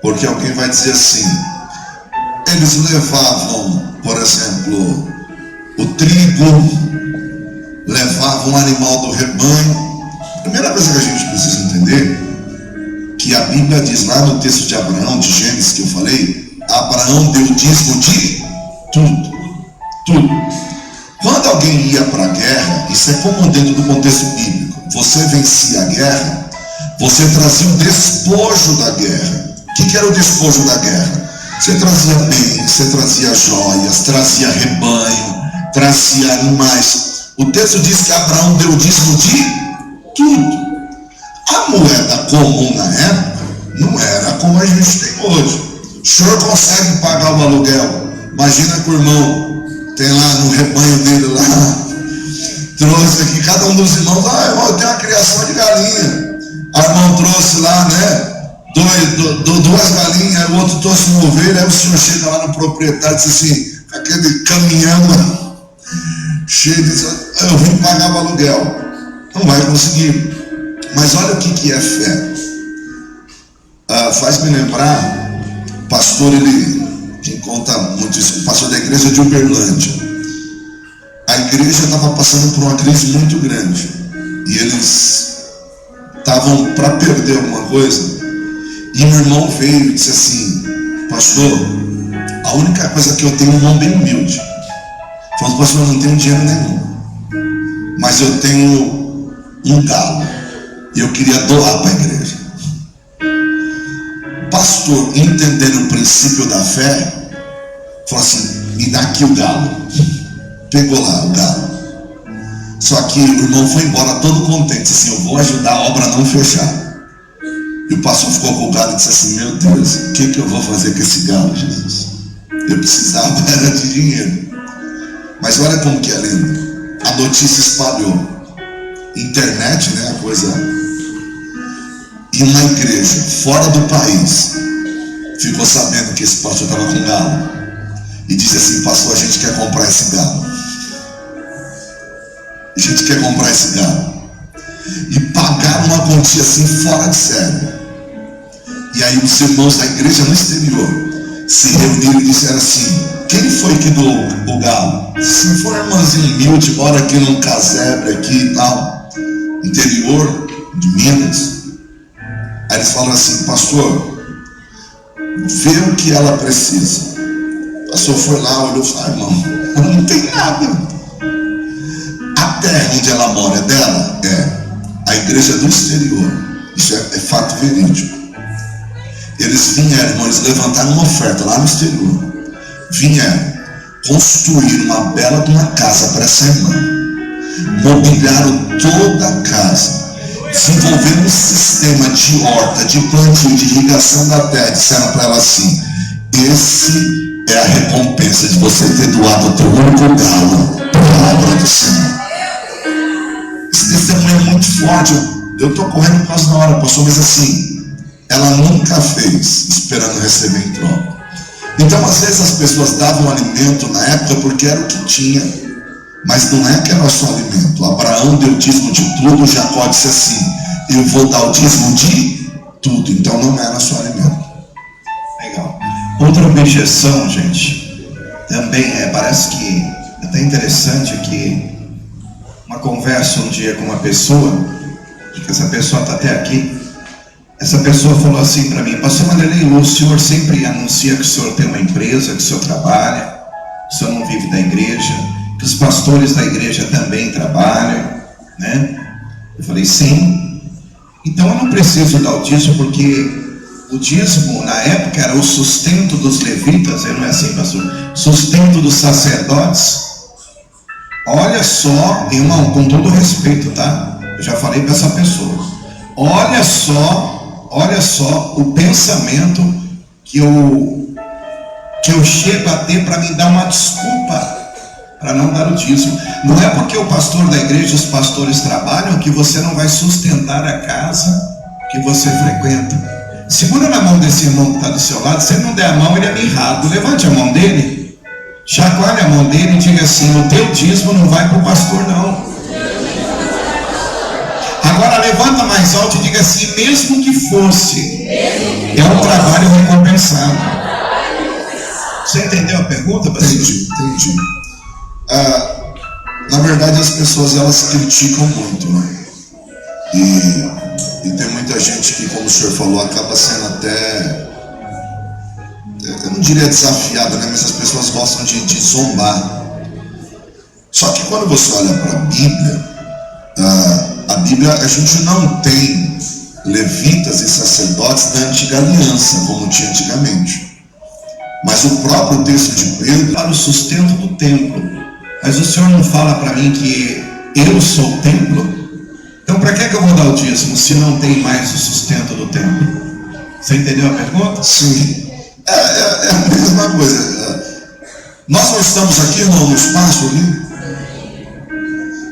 porque alguém vai dizer assim: eles levavam, por exemplo, o trigo, levavam um animal do rebanho. Primeira coisa que a gente precisa entender, que a Bíblia diz lá no texto de Abraão, de Gênesis que eu falei, Abraão deu o dízimo de tudo. Quando alguém ia para a guerra, isso é comum dentro do contexto bíblico, você vencia a guerra, você trazia o despojo da guerra. O que era o despojo da guerra? Você trazia bens, você trazia joias, trazia rebanho, trazia animais. O texto diz que Abraão deu o dízimo de tudo. A moeda comum na época não era como a gente tem hoje. O senhor consegue pagar o aluguel? Imagina que o irmão tem lá no rebanho dele lá, trouxe aqui, cada um dos irmãos: irmão, eu tenho uma criação de galinha. O irmão trouxe lá, né, duas galinhas, aí o outro trouxe uma ovelha. Aí o senhor chega lá no proprietário e diz assim, aquele caminhão cheio de: eu vim pagar o aluguel. Não vai conseguir. Mas olha o que é fé. Faz me lembrar, pastor, quem conta muito isso, o pastor da igreja de Uberlândia. A igreja estava passando por uma crise muito grande, e eles estavam para perder alguma coisa, e meu irmão veio e disse assim: pastor, a única coisa que eu tenho é um irmão bem humilde, Falou, pastor, eu não tenho dinheiro nenhum, mas eu tenho um galo e eu queria doar para a igreja. O pastor, entendendo o princípio da fé, falou assim, me dá aqui o galo. Pegou lá o galo. Só que o irmão foi embora todo contente, assim, eu vou ajudar a obra a não fechar. E o pastor ficou com o galo e disse assim, meu Deus, o que eu vou fazer com esse galo, Jesus? Eu precisava era de dinheiro. Mas olha como que é lindo. A notícia espalhou. Internet, né, a coisa. E uma igreja fora do país ficou sabendo que esse pastor estava com galo. E disse assim, pastor, a gente quer comprar esse galo. A gente quer comprar esse galo. E pagaram uma quantia assim fora de sério. E aí os irmãos da igreja no exterior se reuniram e disseram assim, quem foi que doou o galo? Se for um irmãozinho humilde, mora aqui num casebre aqui e tal, interior de Minas. Aí eles falaram assim, pastor, vê o que ela precisa. O pastor foi lá, olhou e falou, irmão, ela não tem nada. A terra onde ela mora é dela? É. A igreja do exterior. Isso é fato verídico. Eles vieram, irmão, eles levantaram uma oferta lá no exterior. Vieram, construíram uma bela de uma casa para essa irmã. Mobiliaram toda a casa. Desenvolveram um sistema de horta, de plantio, de irrigação da terra. Disseram para ela assim, esse é a recompensa de você ter doado o teu único galo para a obra do Senhor. Esse testemunho é muito forte. Eu estou correndo quase na hora, pastor, mas assim, ela nunca fez esperando receber em troca. Então às vezes as pessoas davam alimento na época porque era o que tinha, mas não é que era só alimento. Abraão deu dízimo de tudo, Jacó disse assim, eu vou dar o dízimo de tudo. Então não era só alimento. Legal. Outra objeção, gente, também parece que é até interessante que uma conversa um dia com uma pessoa, que essa pessoa está até aqui. Essa pessoa falou assim para mim, pastor Vanderlei, o senhor sempre anuncia que o senhor tem uma empresa, que o senhor trabalha, que o senhor não vive da igreja, que os pastores da igreja também trabalham, né? Eu falei, sim. Então eu não preciso dar o dízimo, porque o dízimo na época era o sustento dos levitas, não é assim, pastor? Sustento dos sacerdotes. Olha só, irmão, com todo respeito, tá? Eu já falei para essa pessoa. Olha só o pensamento que eu chego a ter para me dar uma desculpa para não dar o dízimo. Não é porque o pastor da igreja, os pastores trabalham, que você não vai sustentar a casa que você frequenta. Segura na mão desse irmão que está do seu lado. Se ele não der a mão, ele é mirrado. Levante a mão dele, chacoalhe a mão dele e diga assim, o teu dízimo não vai para o pastor não. Agora levanta mais alto e diga assim, mesmo que fosse, é um trabalho recompensado. Você entendeu a pergunta, pastor? Entendi. Na verdade as pessoas elas criticam muito, né? E tem muita gente que, como o senhor falou, acaba sendo até, eu não diria desafiada, né? Mas as pessoas gostam de zombar. Só que quando você olha para a Bíblia, a gente não tem levitas e sacerdotes da antiga aliança, como tinha antigamente. Mas o próprio texto de Pedro para o sustento do templo. Mas o senhor não fala para mim que eu sou o templo? Então para que eu vou dar o dízimo se não tem mais o sustento do templo? Você entendeu a pergunta? Sim. É a mesma coisa. Nós não estamos aqui no espaço ali,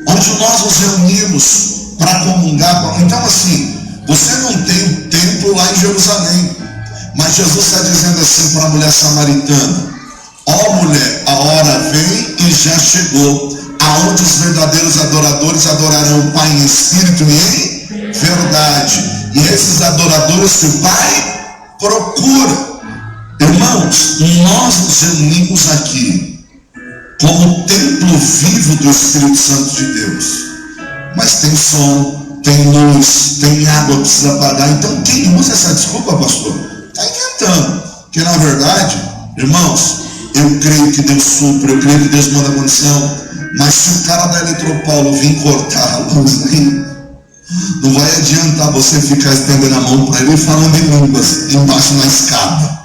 onde nós nos reunimos para comungar. Então assim, você não tem o templo lá em Jerusalém, mas Jesus está dizendo assim para a mulher samaritana, ó mulher, a hora vem e já chegou, aonde os verdadeiros adoradores adorarão o Pai em espírito e em verdade, e esses adoradores que o Pai procura. Irmãos, nós nos reunimos aqui como templo vivo do Espírito Santo de Deus, mas tem som, tem luz, tem água que precisa pagar. Então quem usa essa desculpa, pastor, está inventando. Porque na verdade, irmãos, eu creio que Deus supre, eu creio que Deus manda condição. Mas se o cara da Eletropaulo vir cortar a luz aí, não vai adiantar você ficar estendendo a mão para ele e falando em línguas embaixo na escada,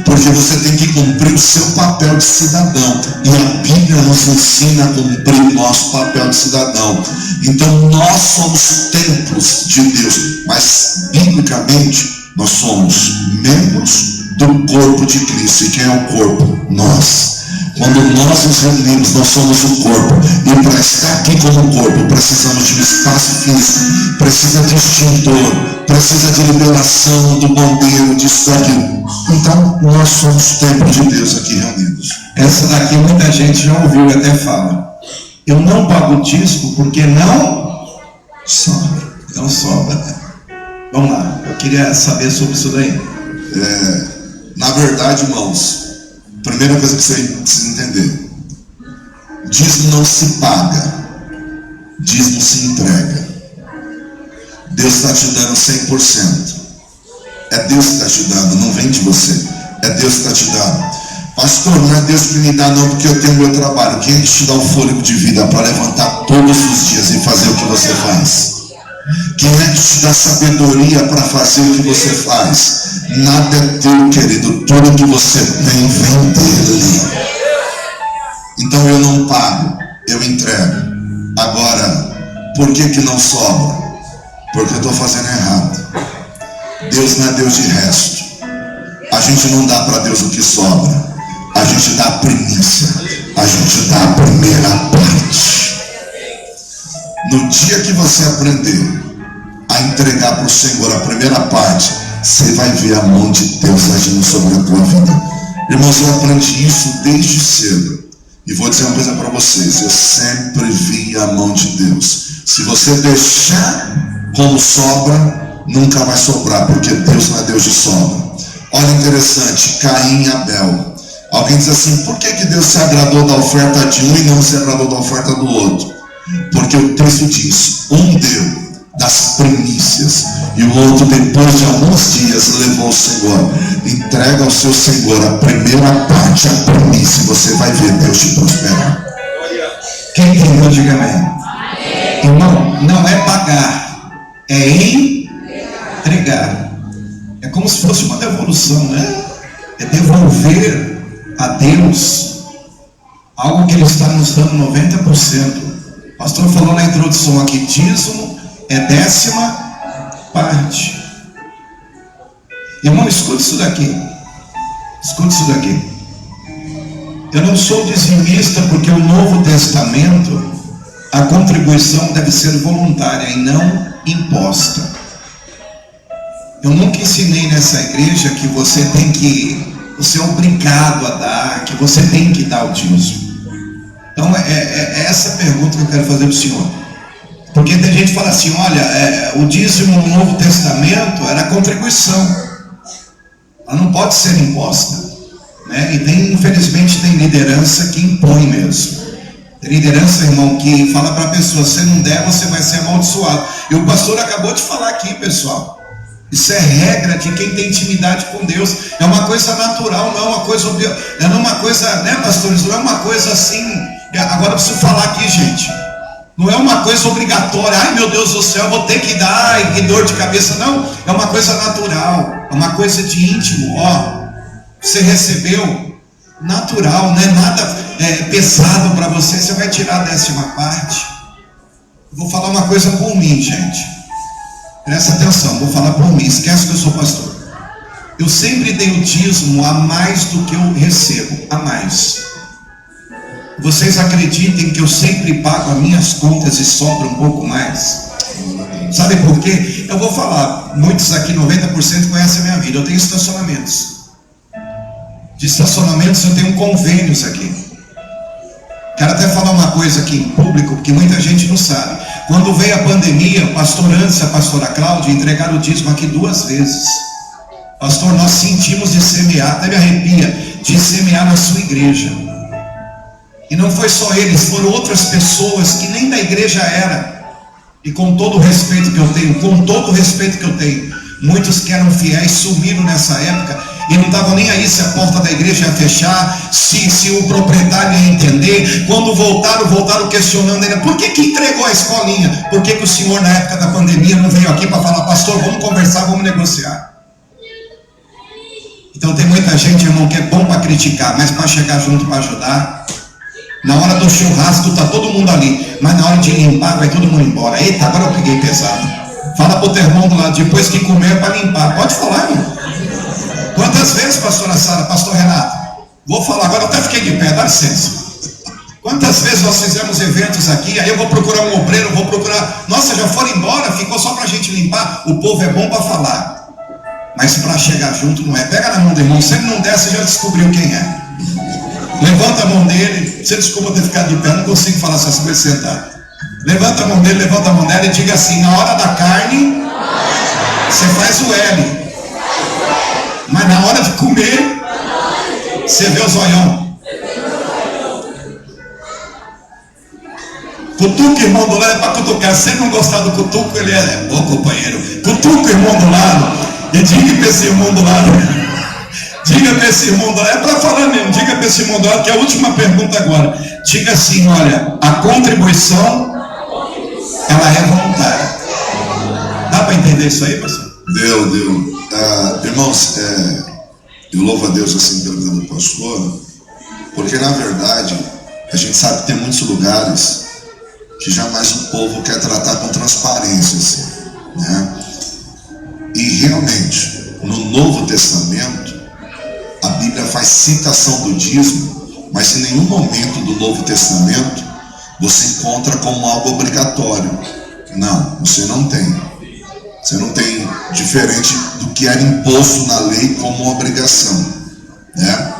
porque você tem que cumprir o seu papel de cidadão, e a Bíblia nos ensina a cumprir o nosso papel de cidadão. Então nós somos templos de Deus, mas biblicamente nós somos membros do corpo de Cristo. E quem é o corpo? Nós. Quando nós nos reunimos, nós somos o corpo. E para estar aqui como corpo, precisamos de um espaço físico, precisa de extintor, precisa de liberação do bombeiro, disso, daquilo. Então, nós somos o templo de Deus aqui reunidos. Essa daqui muita gente já ouviu e até fala: eu não pago dízimo porque não sobra. Não sobra. Vamos lá, eu queria saber sobre isso daí. Na verdade, irmãos, primeira coisa que você precisa entender: dízimo não se paga, dízimo se entrega. Deus está te dando 100%. É Deus que está te dando, não vem de você. É Deus que está te dando. Pastor, não é Deus que me dá não, porque eu tenho meu trabalho. Quem te dá o fôlego de vida para levantar todos os dias e fazer o que você faz? Quem é que te dá sabedoria para fazer o que você faz? Nada é teu, querido. Tudo que você tem vem dele. Então eu não pago, eu entrego. Agora, por que não sobra? Porque eu estou fazendo errado. Deus não é Deus de resto. A gente não dá para Deus o que sobra. A gente dá a primícia. A gente dá a primeira parte. No dia que você aprender a entregar para o Senhor a primeira parte, você vai ver a mão de Deus agindo sobre a tua vida. Irmãos, eu aprendi isso desde cedo. E vou dizer uma coisa para vocês: eu sempre vi a mão de Deus. Se você deixar como sobra, nunca vai sobrar, porque Deus não é Deus de sobra. Olha, interessante, Caim e Abel. Alguém diz assim: por que Deus se agradou da oferta de um e não se agradou da oferta do outro? Porque o texto diz: um deu das primícias e o outro, depois de alguns dias, levou ao Senhor. Entrega ao seu Senhor a primeira parte, a primícia, e você vai ver Deus te prosperar. Quem entendeu, diga amém. Irmão, não é pagar, é entregar. É como se fosse uma devolução, né? É devolver a Deus algo que Ele está nos dando 90%. O pastor falou na introdução aqui: dízimo é 10ª parte. Irmão, escute isso daqui. Escute isso daqui. Eu não sou dizimista porque o Novo Testamento, a contribuição deve ser voluntária e não imposta. Eu nunca ensinei nessa igreja que você é obrigado a dar, que você tem que dar o dízimo. Então é essa pergunta que eu quero fazer para o senhor. Porque tem gente que fala assim: olha, o dízimo no Novo Testamento era contribuição, ela não pode ser imposta, né? E infelizmente tem liderança que impõe mesmo. Tem liderança, irmão, que fala para a pessoa: se não der, você vai ser amaldiçoado. E o pastor acabou de falar aqui, pessoal, isso é regra de quem tem intimidade com Deus. É uma coisa natural, não é uma coisa, né, pastores? Não é uma coisa assim. Agora eu preciso falar aqui, gente. Não é uma coisa obrigatória. Ai, meu Deus do céu, eu vou ter que dar. Ai, que dor de cabeça. Não, é uma coisa natural. É uma coisa de íntimo. Você recebeu natural, não é nada pesado para você. Você vai tirar a 10ª parte. Vou falar uma coisa por mim, gente. Presta atenção, vou falar por mim. Esquece que eu sou pastor. Eu sempre dei o dízimo a mais do que eu recebo. A mais. Vocês acreditem que eu sempre pago as minhas contas e sobra um pouco mais? Sabe por quê? Eu vou falar, muitos aqui, 90% conhecem a minha vida. Eu tenho estacionamentos. De estacionamentos eu tenho convênios aqui. Quero até falar uma coisa aqui em público, porque muita gente não sabe. Quando veio a pandemia, o pastor Antes e a pastora Cláudia entregaram o dízimo aqui 2 vezes. Pastor, nós sentimos de semear, até me arrepia, de semear na sua igreja. E não foi só eles, foram outras pessoas que nem da igreja era. E com todo o respeito que eu tenho, muitos que eram fiéis sumiram nessa época. e não estavam nem aí se a porta da igreja ia fechar, se o proprietário ia entender. Quando voltaram questionando ainda, por que entregou a escolinha? Por que o senhor na época da pandemia não veio aqui para falar, pastor, vamos conversar, vamos negociar? Então tem muita gente, irmão, que é bom para criticar, mas para chegar junto, para ajudar. Na hora do churrasco está todo mundo ali, mas na hora de limpar vai todo mundo embora. Eita, agora eu peguei pesado. Fala para o teu irmão do lado, depois que comer é para limpar. Pode falar, irmão. Quantas vezes, pastora Sara, pastor Renato? Vou falar agora, eu até fiquei de pé, dá licença. Quantas vezes nós fizemos eventos aqui, aí eu vou procurar um obreiro, vou procurar... Nossa, já foram embora, ficou só para a gente limpar. O povo é bom para falar, mas para chegar junto não é. Pega na mão do irmão, se ele não der, você já descobriu quem é. Levanta a mão dele. Você desculpa ter ficado de pé, não consigo falar só se você sentar. Levanta a mão dele, levanta a mão dela e diga assim: na hora da carne, você faz o L, mas na hora de comer, você vê o zoião. Cutuca o irmão do lado, é para cutucar. Se ele não gostar do cutuco, ele é bom companheiro. Cutuca o irmão do lado e diga para esse irmão do lado. Diga para esse irmão do lado, é para falar mesmo. Diga para esse irmão do lado, que é a última pergunta agora. Diga assim: olha, a contribuição, ela é voluntária. Dá para entender isso aí, pastor? Deu. Irmãos, eu louvo a Deus assim pela vida do pastor, porque na verdade a gente sabe que tem muitos lugares que jamais o povo quer tratar com transparência, assim, né? E realmente, no Novo Testamento, a Bíblia faz citação do dízimo, mas em nenhum momento do Novo Testamento você encontra como algo obrigatório. Não, você não tem. Você não tem diferente do que era imposto na lei como obrigação, né?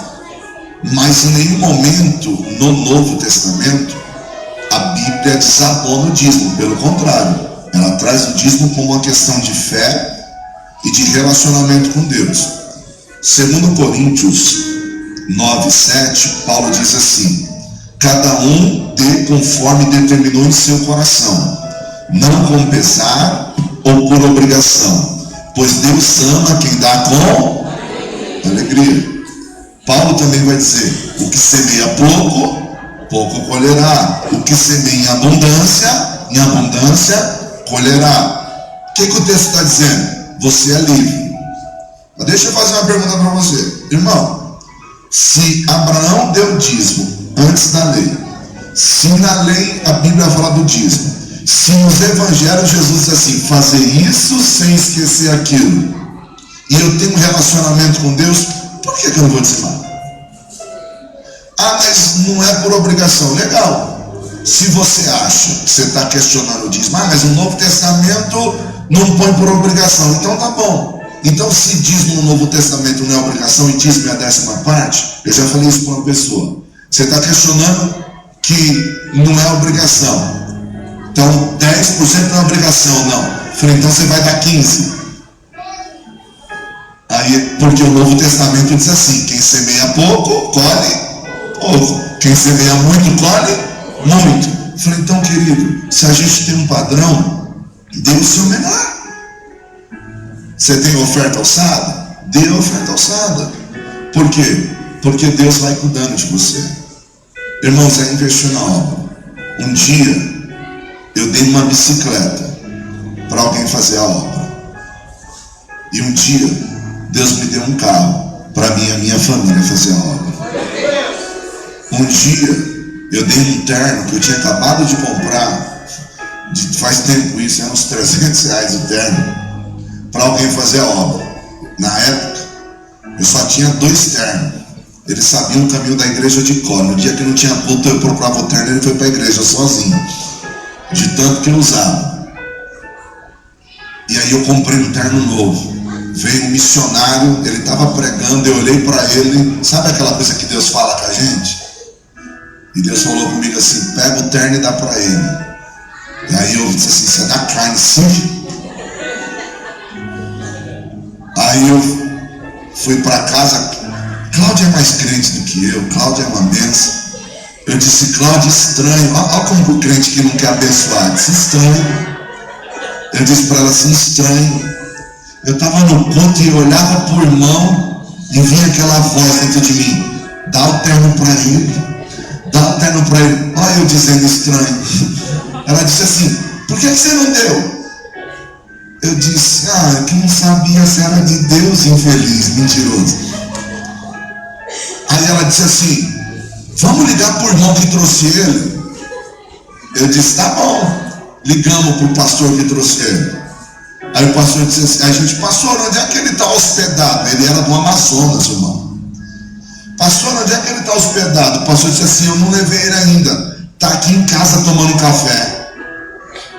Mas em nenhum momento no Novo Testamento a Bíblia desabona o dízimo. Pelo contrário, ela traz o dízimo como uma questão de fé e de relacionamento com Deus. 2 Coríntios 9:7, Paulo diz assim: cada um dê conforme determinou em seu coração, não com pesar ou por obrigação, pois Deus ama quem dá com alegria. Paulo também vai dizer: o que semeia pouco, pouco colherá. O que semeia em abundância, colherá. O que o texto está dizendo? Você é livre. Mas deixa eu fazer uma pergunta para você, irmão. Se Abraão deu dízimo antes da lei, se na lei a Bíblia fala do dízimo, se nos evangelhos Jesus diz assim: fazer isso sem esquecer aquilo, e eu tenho um relacionamento com Deus, por que eu não vou dizimar? Ah, mas não é por obrigação. Legal. Se você acha que você está questionando o dízimo, mas o Novo Testamento não põe por obrigação, então tá bom. Então, se dízimo no Novo Testamento não é obrigação e dízimo é a 10ª parte, eu já falei isso para uma pessoa. Você está questionando que não é obrigação. Então 10% não é obrigação, não. Eu falei, então você vai dar 15%. Aí, porque o Novo Testamento diz assim: quem semeia pouco, colhe pouco. Quem semeia muito, colhe muito. Eu falei, então querido, se a gente tem um padrão, dê o seu menor. Você tem oferta alçada? Dê a oferta alçada. Por quê? Porque Deus vai cuidando de você. Irmãos, é investir na obra. Um dia eu dei uma bicicleta para alguém fazer a obra. E um dia Deus me deu um carro para mim e a minha família fazer a obra. Um dia eu dei um terno que eu tinha acabado de comprar, faz tempo isso, era uns R$300 o terno, para alguém fazer a obra. Na época eu só tinha 2 ternos. Eles sabiam o caminho da igreja de cor. No dia que não tinha culto, eu procurava o terno e ele foi para a igreja sozinho, de tanto que eu usava. E aí eu comprei um terno novo. Veio um missionário, ele estava pregando, eu olhei para ele. Sabe aquela coisa que Deus fala com a gente? E Deus falou comigo assim: pega o terno e dá para ele. E aí eu disse assim: você dá carne sim? Aí eu fui para casa. Cláudia é mais crente do que eu, Cláudia é uma benção. Eu disse: Cláudia, estranho. Olha como o crente que não quer abençoar, disse: estranho. Eu disse para ela assim: estranho. Eu estava no culto e olhava para o irmão, E vinha aquela voz dentro de mim: dá o terno para ele, dá o terno para ele. Olha eu dizendo estranho. Ela disse assim: por que você não deu? Eu disse: que não sabia se era de Deus, infeliz, mentiroso. Aí ela disse assim: vamos ligar para o irmão que trouxe ele. Eu disse: tá bom. Ligamos para o pastor que trouxe ele. Aí o pastor disse assim: a gente, pastor, onde é que ele está hospedado? Ele era do Amazonas, irmão. Pastor, onde é que ele está hospedado? O pastor disse assim: eu não levei ele ainda, está aqui em casa tomando café.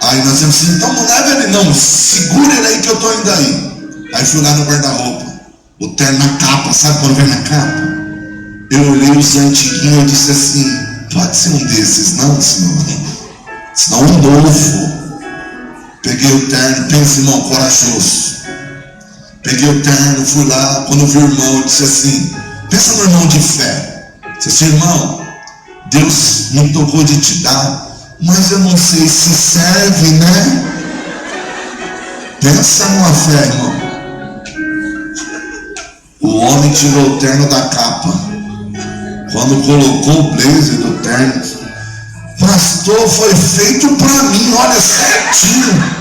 Aí nós dissemos assim: então não leva ele não, segura ele aí que eu estou indo aí. Aí fui lá no guarda-roupa, o terno na capa, sabe quando vem na capa? Eu olhei os antiguinhos e disse assim: pode ser um desses, não, senhor? Senão um novo. Peguei o terno, pensa, irmão, corajoso. Peguei o terno, fui lá, quando eu vi o irmão, eu disse assim, pensa no irmão de fé. Disse assim: irmão, Deus me tocou de te dar, mas eu não sei se serve, né? Pensa numa fé, irmão. O homem tirou o terno da capa. Quando colocou o blazer do terno: pastor, foi feito para mim, olha, certinho.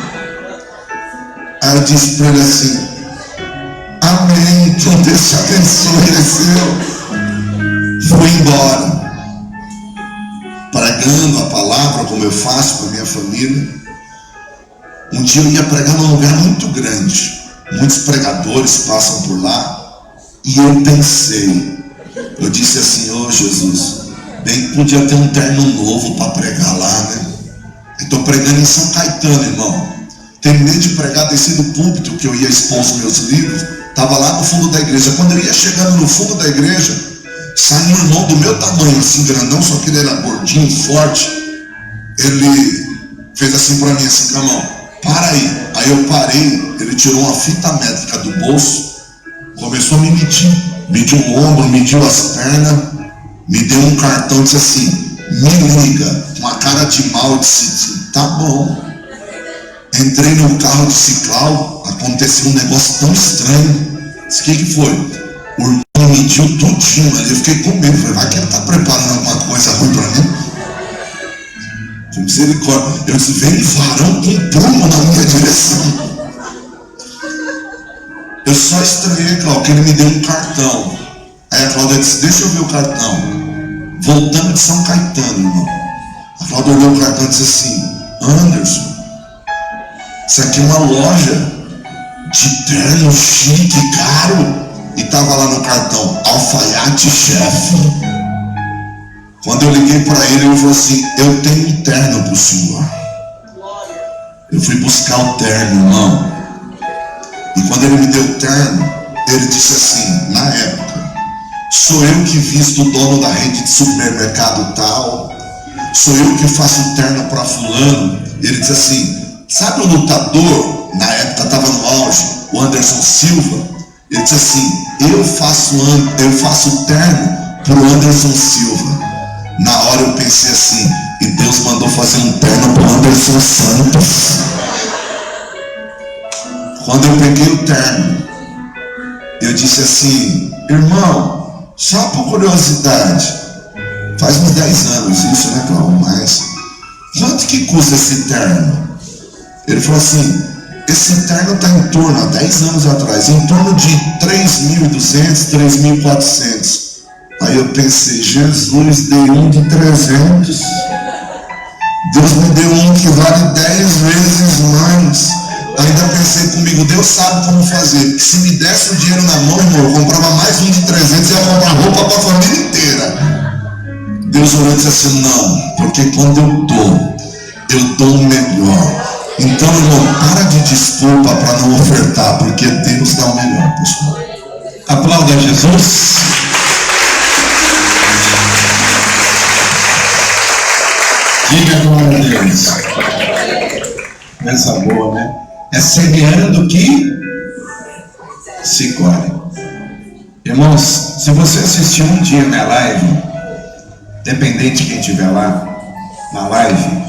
Aí eu disse para ele assim: amém, então Deus te abençoe, é seu. Fui embora, pregando a palavra como eu faço para minha família. Um dia eu ia pregar num lugar muito grande, muitos pregadores passam por lá, e eu pensei, eu disse assim: ô Jesus, bem que podia ter um terno novo para pregar lá, né? Eu estou pregando em São Caetano, irmão. Terminei de pregar, desci do púlpito que eu ia expor os meus livros, estava lá no fundo da igreja. Quando eu ia chegando no fundo da igreja, saiu um irmão do meu tamanho, assim, grandão, só que ele era gordinho, forte. Ele fez assim para mim, assim, com a mão: para aí. Aí eu parei, ele tirou uma fita métrica do bolso, começou a me medir. Mediu o ombro, mediu as pernas, me deu um cartão, disse assim: me liga. Uma cara de mal, disse: tá bom. Entrei no carro de ciclau, aconteceu um negócio tão estranho. Disse: o que foi? O irmão mediu tudinho ali, eu fiquei com medo. Falei: vai que ele está preparando alguma coisa ruim para mim. Com misericórdia. Eu disse: vem um varão com prumo na minha direção. Eu só estranhei, Cláudio, que ele me deu um cartão. Aí a Cláudia disse: deixa eu ver o cartão. Voltando de São Caetano, irmão. A Cláudia olhou o cartão e disse assim: Anderson, isso aqui é uma loja de terno chique, caro. E estava lá no cartão: alfaiate chefe. Quando eu liguei para ele, ele falou assim: eu tenho um terno para o senhor. Eu fui buscar o terno, irmão. E quando ele me deu o terno, ele disse assim, na época: sou eu que visto o dono da rede de supermercado tal, sou eu que faço o terno para fulano. Ele disse assim: sabe o lutador, na época estava no auge, o Anderson Silva? Ele disse assim: eu faço o terno para o Anderson Silva. Na hora eu pensei assim: e Deus mandou fazer um terno para o Anderson Santos. Quando eu peguei o terno, eu disse assim: irmão, só por curiosidade, faz uns 10 anos isso, né, Cláudio? Mas quanto que custa esse terno? Ele falou assim: esse terno está em torno, há 10 anos atrás, em torno de 3.200, 3.400. Aí eu pensei: Jesus, dei um de 300. Deus me deu um que vale 10 vezes mais. Ainda pensei comigo: Deus sabe como fazer. Se me desse o dinheiro na mão, irmão, eu comprava mais um de 300 e ia comprar roupa para a família inteira. Deus orou e disse assim: não, porque quando eu dou o melhor. Então, irmão, para de desculpa para não ofertar, porque Deus dá o melhor, pessoal. Aplauda Jesus. Diga glória a Deus. Coisa boa, né? É semeando que se colhe. Irmãos, se você assistir um dia minha live, dependente de quem estiver lá na live,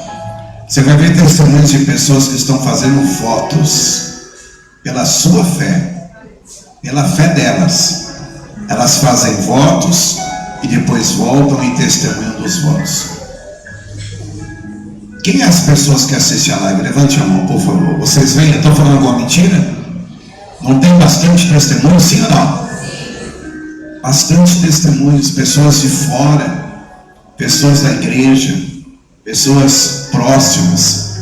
você vai ver testemunhos de pessoas que estão fazendo votos pela sua fé, pela fé delas. Elas fazem votos e depois voltam e testemunham dos votos. Quem é as pessoas que assistem a live? Levante a mão, por favor. Vocês veem? Eu estou falando alguma mentira? Não tem bastante testemunho, sim ou não? Bastante testemunhos, pessoas de fora, pessoas da igreja, pessoas próximas.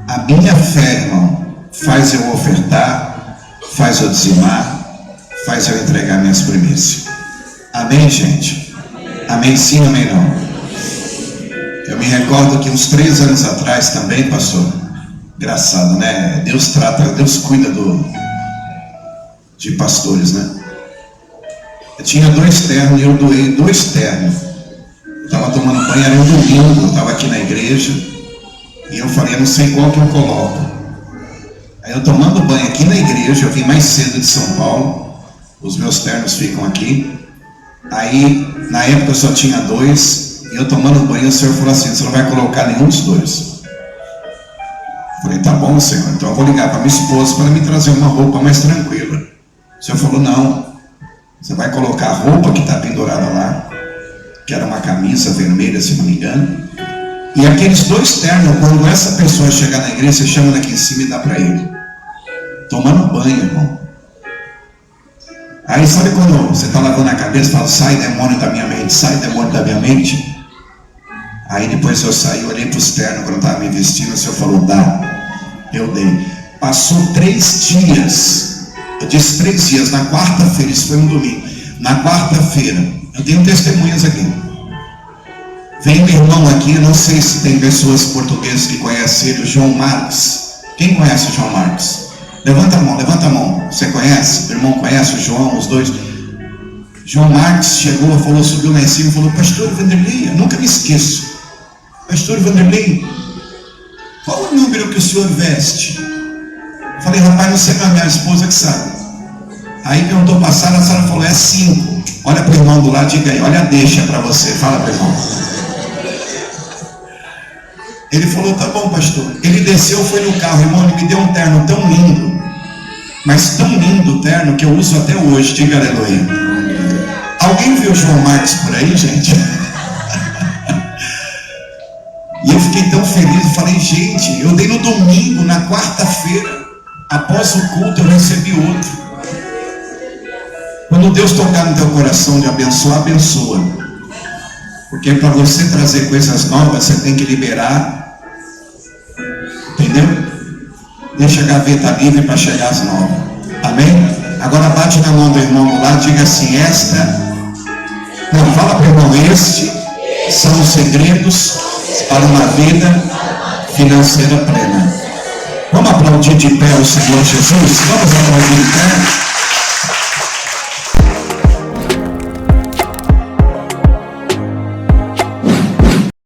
A minha fé, irmão, faz eu ofertar, faz eu dizimar, faz eu entregar minhas primícias. Amém, gente? Amém sim, amém não? Eu me recordo que uns 3 anos atrás também, pastor, engraçado, né? Deus cuida de pastores, né? Eu tinha 2 ternos e eu doei 2 ternos. Eu estava tomando banho, era um domingo, eu estava aqui na igreja e eu falei, eu não sei qual que eu coloco. Aí eu tomando banho aqui na igreja, eu vim mais cedo de São Paulo, os meus ternos ficam aqui. Aí, na época eu só tinha 2, e eu tomando banho, o Senhor falou assim, você não vai colocar nenhum dos 2. Eu falei, tá bom, Senhor, então eu vou ligar para minha esposa para me trazer uma roupa mais tranquila. O Senhor falou, não, você vai colocar a roupa que está pendurada lá, que era uma camisa vermelha, se não me engano, e aqueles 2 ternos, quando essa pessoa chegar na igreja, você chama daqui em cima e dá para ele. Tomando banho, irmão. Aí sabe quando você está lavando a cabeça e fala, sai demônio da minha mente, sai demônio da minha mente? Aí depois eu saí, olhei para os ternos, quando eu estava me vestindo, o Senhor falou, dá. Eu dei. Passou 3 dias. Eu disse 3 dias, na quarta-feira, isso foi um domingo. Na quarta-feira, eu tenho testemunhas aqui. Vem um irmão aqui, não sei se tem pessoas portuguesas que conhecem ele, o João Marques. Quem conhece o João Marques? Levanta a mão, levanta a mão. Você conhece? O irmão conhece o João, os 2? João Marques chegou, falou, subiu lá em cima e falou, pastor Vanderlei, eu nunca me esqueço. Pastor Vanderlei, qual o número que o senhor veste? Eu falei, rapaz, não sei, minha esposa que sabe. Aí perguntou para a senhora falou, é 5. Olha para o irmão do lado, diga aí, olha, deixa para você, fala para o irmão. Ele falou, tá bom, pastor. Ele desceu, foi no carro, irmão, ele me deu um terno tão lindo, mas tão lindo o terno que eu uso até hoje, diga aleluia. Alguém viu o João Marques por aí, gente? E eu fiquei tão feliz, eu falei, gente, eu dei no domingo, na quarta-feira, após o culto eu recebi outro. Quando Deus tocar no teu coração de abençoar, abençoa. Porque para você trazer coisas novas, você tem que liberar. Entendeu? Deixa a gaveta livre para chegar às novas. Amém? Agora bate na mão do irmão do lado, diga assim, não, fala para o irmão, este são os segredos para uma vida financeira plena. Vamos aplaudir de pé o Senhor Jesus? Vamos aplaudir de pé.